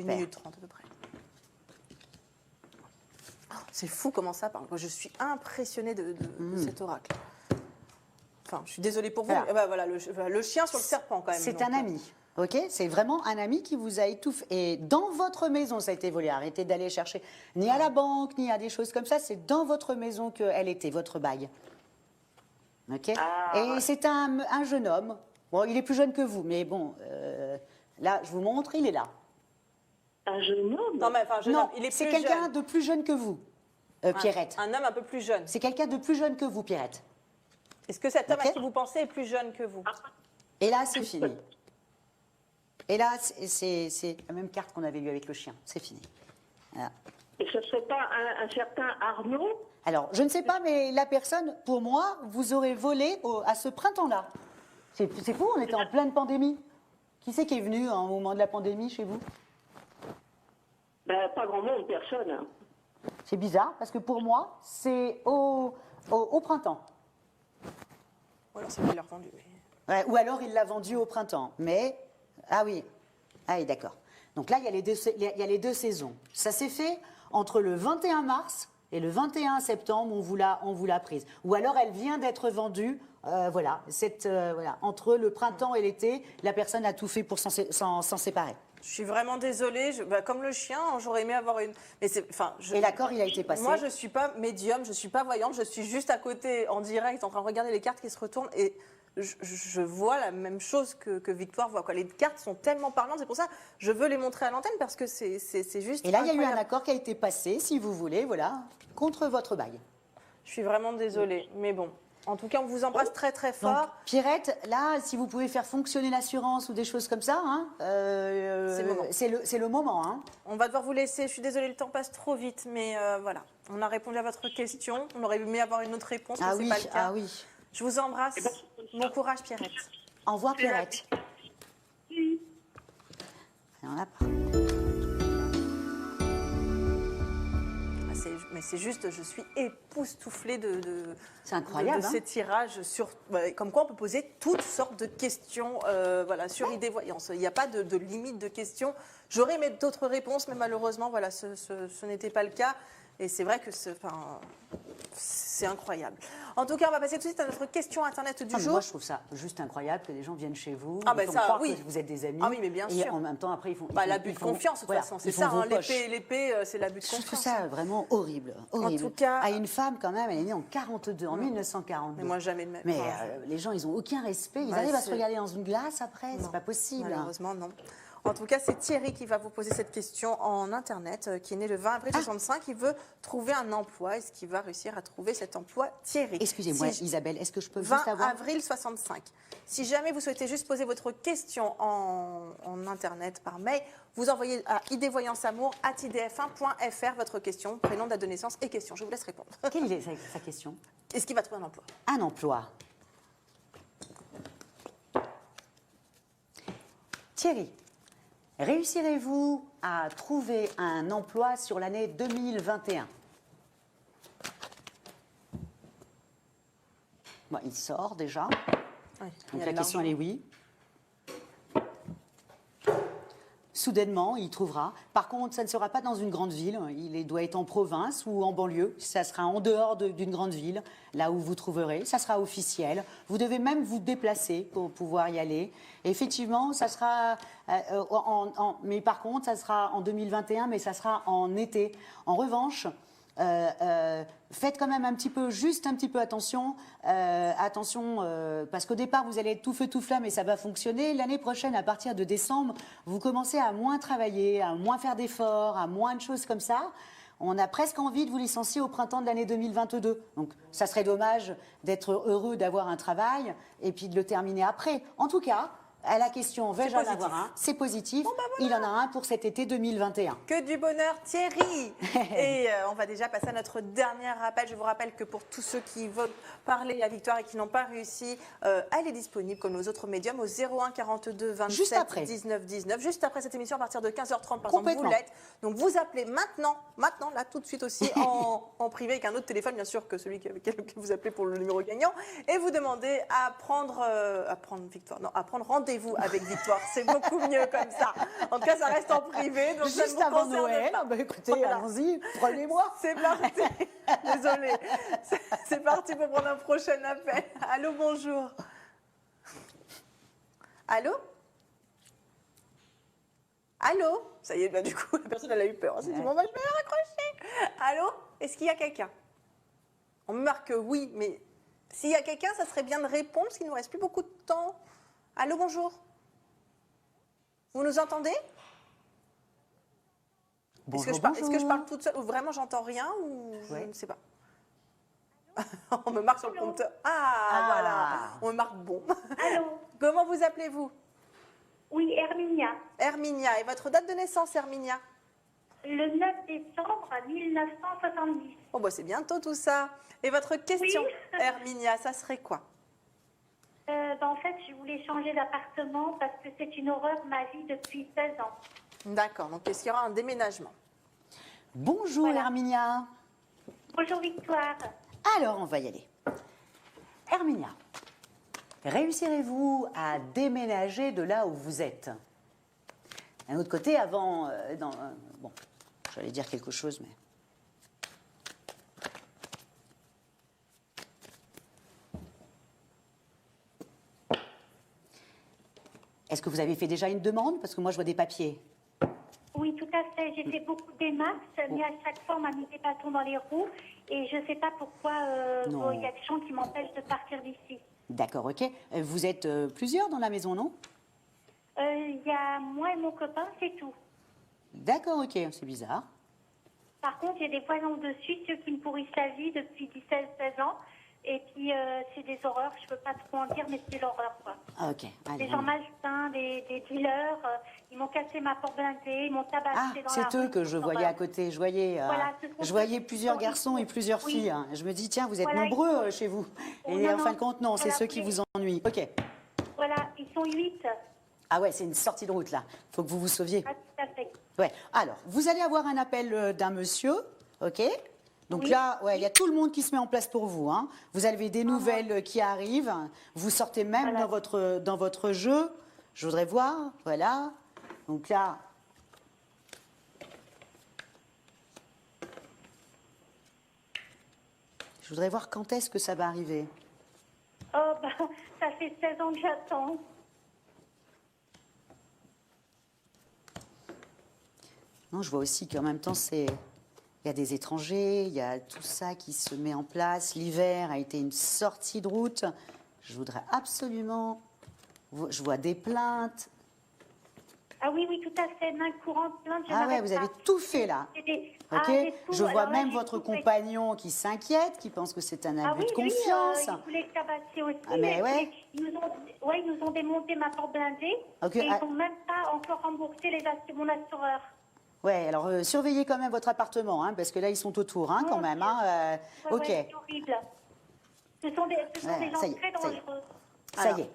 Speaker 1: minute 30 à peu près. Oh, c'est fou comment ça parle. Moi, je suis impressionnée de cet oracle. Enfin, je suis désolée pour vous.
Speaker 2: Voilà.
Speaker 1: Eh ben, voilà, le chien sur le serpent quand même.
Speaker 2: C'est
Speaker 1: donc,
Speaker 2: un ami. Ok, c'est vraiment un ami qui vous a étouffé. Et dans votre maison, ça a été volé. Arrêtez d'aller chercher ni à la banque, ni à des choses comme ça. C'est dans votre maison qu'elle était, votre bague. Ok. Et c'est un jeune homme. Bon, il est plus jeune que vous, mais bon, là, je vous montre, il est là.
Speaker 3: Un jeune homme?
Speaker 1: Non, mais enfin, jeune
Speaker 2: non,
Speaker 1: homme, il est
Speaker 2: c'est
Speaker 1: plus
Speaker 2: quelqu'un
Speaker 1: jeune.
Speaker 2: de plus jeune que vous, Pierrette.
Speaker 1: Un homme un peu plus jeune.
Speaker 2: C'est quelqu'un de plus jeune que vous, Pierrette.
Speaker 1: Est-ce que cet homme
Speaker 2: Ok.
Speaker 1: à qui vous pensez est plus jeune que vous?
Speaker 2: Et là, c'est fini. Et là, c'est la même carte qu'on avait vue avec le chien. C'est fini. Voilà.
Speaker 3: Et ce ne serait pas un certain Arnaud?
Speaker 2: Alors, je ne sais pas, mais la personne, pour moi, vous aurez volé à ce printemps-là. C'est fou, on était en pleine pandémie. Qui c'est qui est venu au moment de la pandémie chez vous?
Speaker 3: Ben, pas grand monde, personne.
Speaker 2: C'est bizarre, parce que pour moi, c'est au printemps.
Speaker 1: Ou alors c'est pas leur vendu. Mais...
Speaker 2: Ouais, ou alors il l'a vendu au printemps. Mais, ah oui, d'accord. Donc là, il y a les deux saisons. Ça s'est fait entre le 21 mars et le 21 septembre, on vous l'a prise. Ou alors elle vient d'être vendue, voilà, entre le printemps et l'été, la personne a tout fait pour s'en séparer.
Speaker 1: Je suis vraiment désolée. Comme le chien, j'aurais aimé avoir une. Mais
Speaker 2: Et l'accord, il a été passé.
Speaker 1: Moi, je ne suis pas médium, je ne suis pas voyante, je suis juste à côté en direct en train de regarder les cartes qui se retournent et je vois la même chose que Victoire voit. Quoi. Les cartes sont tellement parlantes, c'est pour ça que je veux les montrer à l'antenne parce que c'est juste.
Speaker 2: Et là, il y a eu un
Speaker 1: incroyable.
Speaker 2: accord qui a été passé, si vous voulez, voilà, contre votre bague.
Speaker 1: Je suis vraiment désolée, mais bon. En tout cas, on vous embrasse très très
Speaker 2: Donc,
Speaker 1: fort.
Speaker 2: Pierrette, là, si vous pouvez faire fonctionner l'assurance ou des choses comme ça, hein, c'est le moment. Hein.
Speaker 1: On va devoir vous laisser. Je suis désolée, le temps passe trop vite, mais voilà. On a répondu à votre question. On aurait aimé avoir une autre réponse, mais
Speaker 2: Ah
Speaker 1: c'est
Speaker 2: oui,
Speaker 1: pas le cas.
Speaker 2: ah oui.
Speaker 1: Je vous embrasse. Bon courage, Pierrette.
Speaker 2: Au revoir, Pierrette. Et on a pas.
Speaker 1: Mais c'est juste, je suis époustouflée
Speaker 2: C'est incroyable,
Speaker 1: de
Speaker 2: hein.
Speaker 1: ces tirages. Comme quoi, on peut poser toutes sortes de questions voilà, sur idée-voyance. Il n'y a pas de limite de questions. J'aurais aimé d'autres réponses, mais malheureusement, voilà, ce n'était pas le cas. Et c'est vrai que c'est incroyable. En tout cas, on va passer tout de suite à notre question Internet du
Speaker 2: Ah, mais
Speaker 1: jour.
Speaker 2: moi, je trouve ça juste incroyable que les gens viennent chez vous.
Speaker 1: Ah,
Speaker 2: ils
Speaker 1: ben
Speaker 2: font
Speaker 1: ça,
Speaker 2: croire
Speaker 1: oui.
Speaker 2: que vous êtes des amis.
Speaker 1: Ah oui, mais bien
Speaker 2: et
Speaker 1: sûr.
Speaker 2: en même temps, après, ils font.
Speaker 1: L'abus de confiance, de toute façon. C'est ça, hein, l'épée, c'est l'abus de
Speaker 2: Je trouve
Speaker 1: confiance.
Speaker 2: ça vraiment horrible. Horrible.
Speaker 1: tout cas-
Speaker 2: À une femme, quand même, elle est née en 42, en 1942.
Speaker 1: Mais moi, jamais de même.
Speaker 2: Mais les gens, ils n'ont aucun respect. Ils
Speaker 1: Bah,
Speaker 2: arrivent à se
Speaker 1: c'est-
Speaker 2: regarder dans une glace après.
Speaker 1: Non.
Speaker 2: C'est pas possible.
Speaker 1: Malheureusement, non. En tout cas, c'est Thierry qui va vous poser cette question en Internet, qui est né le 20 avril 65. Il veut trouver un emploi. Est-ce qu'il va réussir à trouver cet emploi, Thierry?
Speaker 2: Excusez-moi,
Speaker 1: Si-
Speaker 2: Isabelle, est-ce que je peux
Speaker 1: 20
Speaker 2: juste avoir...
Speaker 1: avril 65. Si jamais vous souhaitez juste poser votre question en Internet par mail, vous envoyez à idévoyanceamour@idf1.fr votre question, prénom, date de naissance et question. Je vous laisse répondre.
Speaker 2: Quelle est sa question?
Speaker 1: Est-ce qu'il va trouver un emploi?
Speaker 2: Un emploi. Thierry, Réussirez-vous à trouver un emploi sur l'année 2021? Bon, il sort déjà.
Speaker 1: Oui, il y
Speaker 2: Donc
Speaker 1: a
Speaker 2: la
Speaker 1: de
Speaker 2: question, elle
Speaker 1: l'argent.
Speaker 2: est oui. Soudainement, il trouvera. Par contre, ça ne sera pas dans une grande ville. Doit être en province ou en banlieue. Ça sera en dehors d'une grande ville, là où vous trouverez. Ça sera officiel. Vous devez même vous déplacer pour pouvoir y aller. Et effectivement, ça sera... mais par contre, ça sera en 2021, mais ça sera en été. En revanche... faites quand même juste un petit peu attention, parce qu'au départ vous allez être tout feu tout flamme et ça va fonctionner. L'année prochaine, à partir de décembre, vous commencez à moins travailler, à moins faire d'efforts, à moins de choses comme ça. On a presque envie de vous licencier au printemps de l'année 2022. Donc ça serait dommage d'être heureux d'avoir un travail et puis de le terminer après. En tout cas, à la question, vais-je en avoir un? C'est positif. Il en a un pour cet été 2021.
Speaker 1: Que du bonheur, Thierry. Et on va déjà passer à notre dernier rappel. Je vous rappelle que pour tous ceux qui veulent parler à Victoire et qui n'ont pas réussi, elle est disponible comme nos autres médiums au 01 42 27 19 19. Juste après cette émission, à partir de 15h30, par exemple, vous l'êtes. Donc vous appelez maintenant, là tout de suite aussi, en privé avec un autre téléphone, bien sûr, que celui que vous appelez pour le numéro gagnant. Et vous demandez à prendre rendez-vous avec Victoire. C'est beaucoup mieux comme ça. En tout cas, ça reste en privé. Donc
Speaker 2: juste avant Noël, écoutez, voilà. Allons-y, prenez-moi.
Speaker 1: C'est parti. Désolée. C'est parti pour prendre un prochain appel. Allô, bonjour. Allô? Allô? Ça y est, du coup, la personne, elle a eu peur. Elle s'est dit, bon, je vais la raccrocher. Allô? Est-ce qu'il y a quelqu'un? On me marque oui, mais s'il y a quelqu'un, ça serait bien de répondre, parce qu'il ne nous reste plus beaucoup de temps. Allô, bonjour. Vous nous entendez?
Speaker 2: Bonjour,
Speaker 1: Est-ce que je parle toute seule ou vraiment j'entends rien ou je ne sais pas? On me marque sur le prompteur. Voilà. On me marque bon.
Speaker 3: Allô?
Speaker 1: Comment vous appelez-vous?
Speaker 3: Oui, Herminia.
Speaker 1: Herminia. Et votre date de naissance, Herminia?
Speaker 3: Le 9 décembre 1970.
Speaker 1: Oh, bah c'est bientôt tout ça. Et votre question,
Speaker 3: oui.
Speaker 1: Herminia, ça serait quoi?
Speaker 3: En fait, je voulais changer d'appartement parce que c'est une horreur ma vie depuis 16 ans.
Speaker 1: D'accord, donc est-ce qu'il y aura un déménagement?
Speaker 2: Bonjour Herminia.
Speaker 3: Bonjour Victoire.
Speaker 2: Alors, on va y aller. Herminia, réussirez-vous à déménager de là où vous êtes? D'un autre côté, avant... bon, j'allais dire quelque chose, mais... Est-ce que vous avez fait déjà une demande? Parce que moi, je vois des papiers.
Speaker 3: Oui, tout à fait. J'ai fait beaucoup de démarches, mais à chaque fois, on m'a mis des bâtons dans les roues. Et je ne sais pas pourquoi il y a des gens qui m'empêchent de partir d'ici.
Speaker 2: D'accord, ok. Vous êtes plusieurs dans la maison, non?
Speaker 3: Il y a moi et mon copain, c'est tout.
Speaker 2: D'accord, ok. C'est bizarre.
Speaker 3: Par contre, il y a des voisins au-dessus, ceux qui me pourrissent la vie depuis 16 ans. Et puis, c'est des horreurs, je ne peux pas trop en dire, mais c'est l'horreur, quoi.
Speaker 2: Ok, allez.
Speaker 3: Des gens malsains, des dealers, ils m'ont cassé ma porte blindée, ils m'ont tabassé dans la rue.
Speaker 2: C'est eux que je voyais à côté. Je voyais, plusieurs garçons et plusieurs filles. Hein. Je me dis, tiens, vous êtes nombreux chez vous. Et en fin de compte, non, c'est ceux qui vous ennuient. Ok.
Speaker 3: Voilà, ils sont 8.
Speaker 2: Ah ouais, c'est une sortie de route, là. Il faut que vous vous sauviez.
Speaker 3: Ah, tout à fait.
Speaker 2: Ouais. Alors, vous allez avoir un appel d'un monsieur, ok? Donc là, il y a tout le monde qui se met en place pour vous. Hein. Vous avez des nouvelles qui arrivent. Vous sortez même dans votre jeu. Je voudrais voir. Voilà. Donc là... Je voudrais voir quand est-ce que ça va arriver.
Speaker 3: Oh, ça fait 16 ans que j'attends.
Speaker 2: Non, je vois aussi qu'en même temps, il y a des étrangers, il y a tout ça qui se met en place. L'hiver a été une sortie de route. Je voudrais absolument... Je vois des plaintes.
Speaker 3: Ah oui, tout à fait. Main courante, plainte.
Speaker 2: Ah ouais, vous avez tout fait là. Ok. Je vois même votre compagnon qui s'inquiète, qui pense que c'est un abus de confiance.
Speaker 3: Ils voulaient tabasser aussi.
Speaker 2: Ah mais ouais.
Speaker 3: Ils nous ont démonté ma porte blindée. Et ils n'ont même pas encore remboursé mon assureur.
Speaker 2: Ouais, alors surveillez quand même votre appartement, hein, parce que là ils sont autour, hein, quand même. Hein, ok.
Speaker 3: C'est horrible. Ce sont des gens très dangereux.
Speaker 2: Ça y est.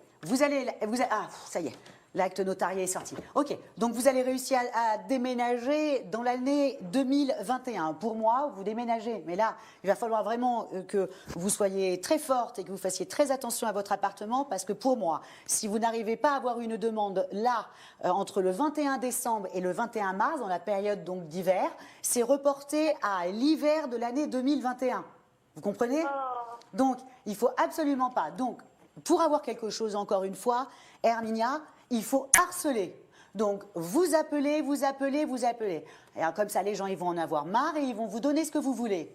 Speaker 2: Ça y est. L'acte notarié est sorti. Ok, donc vous allez réussir à déménager dans l'année 2021. Pour moi, vous déménagez. Mais là, il va falloir vraiment que vous soyez très forte et que vous fassiez très attention à votre appartement parce que pour moi, si vous n'arrivez pas à avoir une demande là, entre le 21 décembre et le 21 mars, dans la période donc d'hiver, c'est reporté à l'hiver de l'année 2021. Vous comprenez? Donc, il ne faut absolument pas. Donc, pour avoir quelque chose, encore une fois, Herminia, il faut harceler. Donc, vous appelez, vous appelez, vous appelez. Et alors, comme ça, les gens, ils vont en avoir marre et ils vont vous donner ce que vous voulez.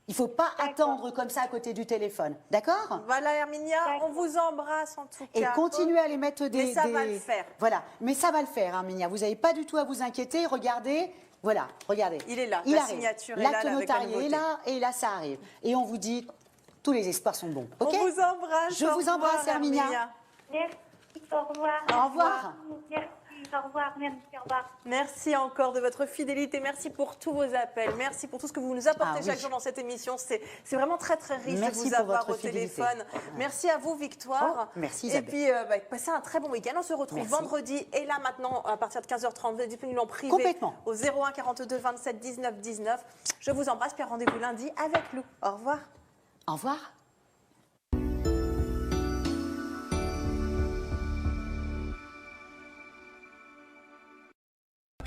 Speaker 2: Il ne faut pas attendre comme ça à côté du téléphone. D'accord?
Speaker 1: Voilà, Herminia, on vous embrasse en tout cas.
Speaker 2: Et continuez à les mettre des...
Speaker 1: Mais ça va le faire.
Speaker 2: Voilà, mais ça va le faire, Herminia. Vous n'avez pas du tout à vous inquiéter. Regardez, voilà, regardez.
Speaker 1: Il est là,
Speaker 2: il
Speaker 1: la
Speaker 2: arrive.
Speaker 1: signature est là,
Speaker 2: L'acte
Speaker 1: avec la
Speaker 2: notarié est
Speaker 1: nouveauté.
Speaker 2: là, et là, ça arrive. Et on vous dit, tous les espoirs sont bons. Ok?
Speaker 1: On vous embrasse.
Speaker 2: Je
Speaker 1: Au
Speaker 2: vous
Speaker 1: revoir,
Speaker 2: embrasse, Herminia.
Speaker 3: Merci, au revoir.
Speaker 2: Au revoir.
Speaker 3: Merci, au revoir, merci, au revoir.
Speaker 1: Merci encore de votre fidélité. Merci pour tous vos appels. Merci pour tout ce que vous nous apportez
Speaker 2: Ah oui.
Speaker 1: chaque jour dans cette émission. C'est vraiment très, très riche
Speaker 2: Merci
Speaker 1: de vous
Speaker 2: pour
Speaker 1: avoir
Speaker 2: votre
Speaker 1: au
Speaker 2: fidélité.
Speaker 1: téléphone. Merci à vous, Victoire.
Speaker 2: Oh, merci,
Speaker 1: Et
Speaker 2: Isabelle.
Speaker 1: puis, passez un très bon week-end. On se retrouve
Speaker 2: Merci.
Speaker 1: vendredi. Et là, maintenant, à partir de 15h30, vous êtes disponible en privé.
Speaker 2: Complètement.
Speaker 1: Au 01 42 27 19 19. Je vous embrasse. Puis rendez-vous lundi avec Lou. Au revoir.
Speaker 2: Au revoir.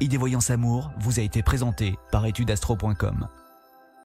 Speaker 5: Idée Voyance Amour vous a été présenté par étudeastro.com.